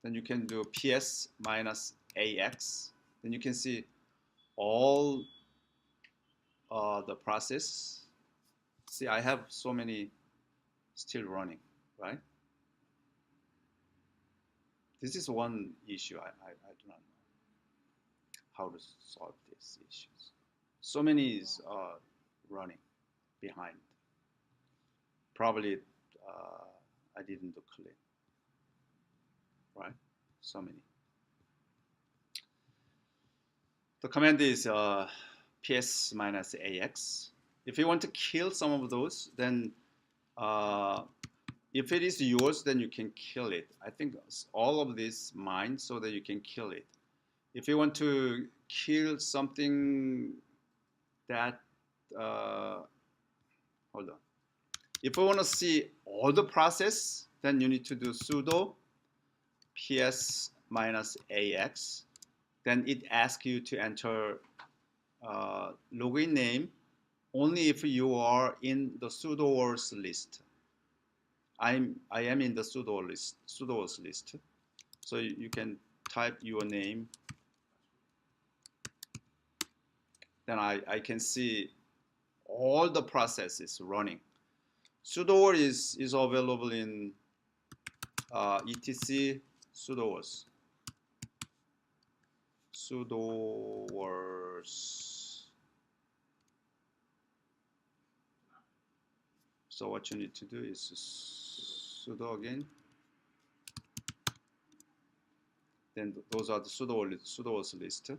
[SPEAKER 1] you can do ps minus ax. Then you can see all the process. See, I have so many still running, right? This is one issue I do not know how to solve these issues. So many is running behind. Probably I didn't do clean, right? So many. The command is ps minus ax. If you want to kill some of those, then if it is yours, then you can kill it. I think all of this mine so that you can kill it. If you want to kill something that, hold on. If you want to see all the process, then you need to do sudo ps minus ax. Then it asks you to enter login name only if you are in the sudoers list. I am in the sudoers list. So you can type your name. Then I can see all the processes running. Sudoer is available in etc sudoers. Sudoers. So what you need to do is sudo again. Then those are the sudoers list.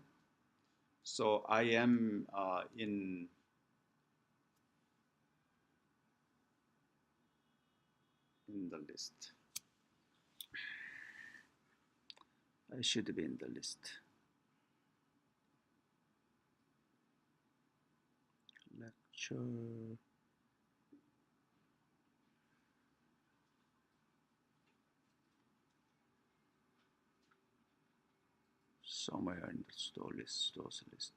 [SPEAKER 1] So I am in the list. I should be in the list. Lecture. Somewhere in the stores list.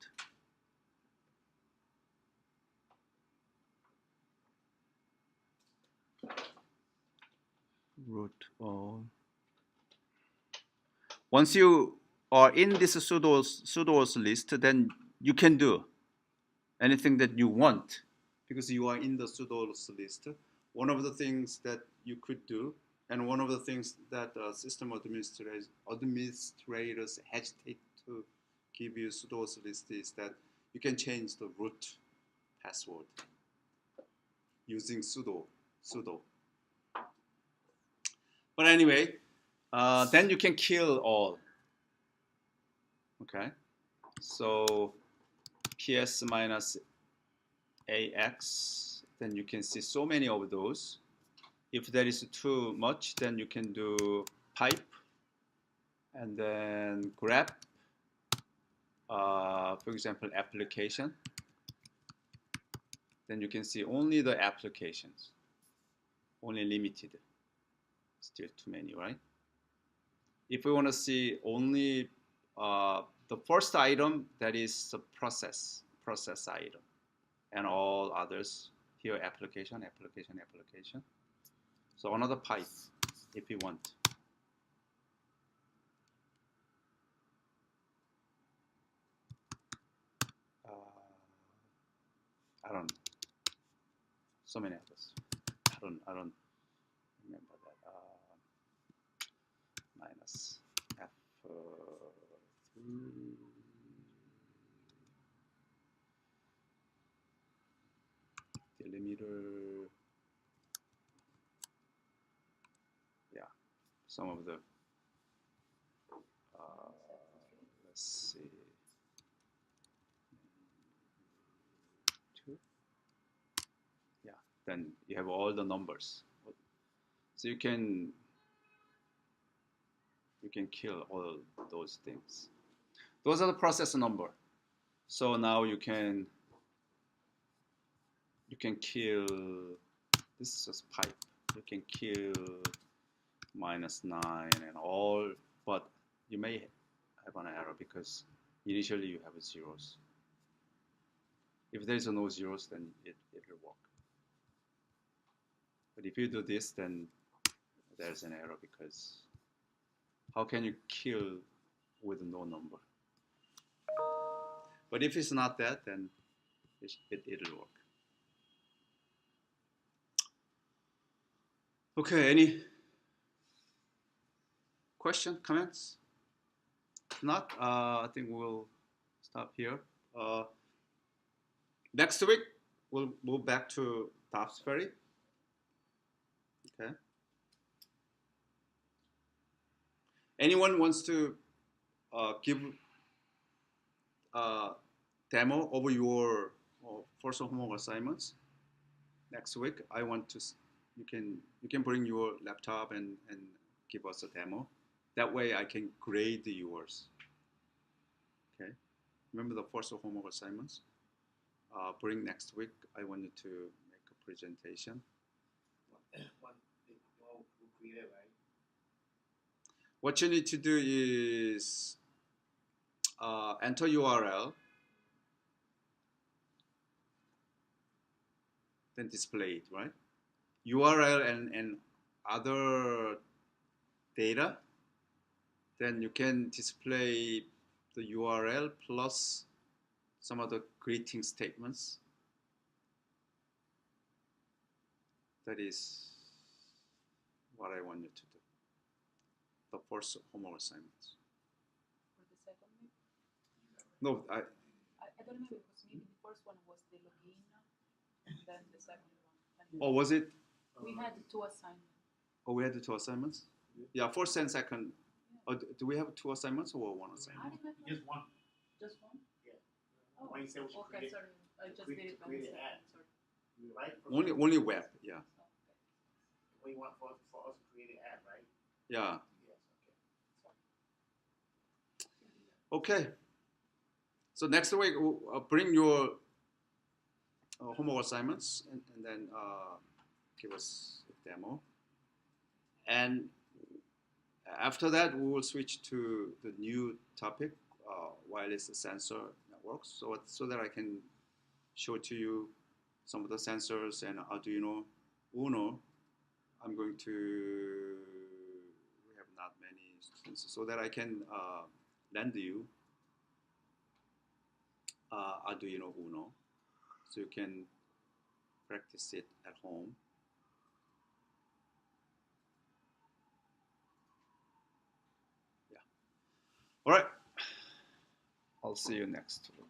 [SPEAKER 1] Root all. Once you are in this sudoers list, then you can do anything that you want because you are in the sudoers list. One of the things that you could do, and one of the things that system administrators hesitate to give you sudoers list is that you can change the root password using sudo. But anyway, then you can kill all. Okay, so ps minus ax, then you can see so many of those. If there is too much, then you can do pipe and then grep, for example, application. Then you can see only the applications, only limited. Still too many, right? If we want to see only the first item, that is the process item, and all others here application. So another pipe if you want. I don't know. So many others. I don't remember that. Minus F3. Delimiter. Yeah, some of the. Let's see. 2. Yeah, then you have all the numbers. So you can kill all those things. Those are the process number. So now you can kill, this is just pipe. You can kill -9 and all, but you may have an error because initially you have zeros. If there's no zeros, then it will work. But if you do this, then there's an error because how can you kill with no number? But if it's not that, then it'll work. Okay, any question, comments? If not, I think we'll stop here. Next week, we'll move back to Dobbs Ferry. Okay. Anyone wants to give a demo of your first homework assignments next week? I want to. You can bring your laptop and give us a demo. That way, I can grade yours. Okay. Remember the first homework assignments? Bring next week. I want you to make a presentation. What you need to do is enter URL, then display it, right? URL and other data, then you can display the URL plus some of the greeting statements. That is what I want you to do. The first homework assignments.
[SPEAKER 3] For the second week?
[SPEAKER 1] No,
[SPEAKER 3] I don't remember because maybe the first one was the login, and then the second one.
[SPEAKER 1] Oh, was it?
[SPEAKER 3] We had 2 assignments.
[SPEAKER 1] Oh, we had the 2 assignments? Yeah, first and second. Yeah. Do we have 2 assignments or 1 assignment?
[SPEAKER 2] Just one.
[SPEAKER 3] Just one?
[SPEAKER 2] Yeah.
[SPEAKER 3] Oh,
[SPEAKER 2] Why you say we should
[SPEAKER 3] okay,
[SPEAKER 2] create,
[SPEAKER 3] sorry. I just did it by
[SPEAKER 2] create an
[SPEAKER 3] mistake.
[SPEAKER 2] ad.
[SPEAKER 3] Sorry.
[SPEAKER 2] Right?
[SPEAKER 1] Only web, yeah.
[SPEAKER 2] We want for us to create an ad, right?
[SPEAKER 1] Yeah.
[SPEAKER 2] Yes, okay.
[SPEAKER 1] Okay. So next week, bring your homework assignments and then give us a demo. And after that, we will switch to the new topic, wireless sensor networks, so that I can show to you some of the sensors and Arduino Uno. I'm going to, we have not many students, so that I can lend you Arduino Uno, so you can practice it at home. Yeah. All right. I'll see you next week.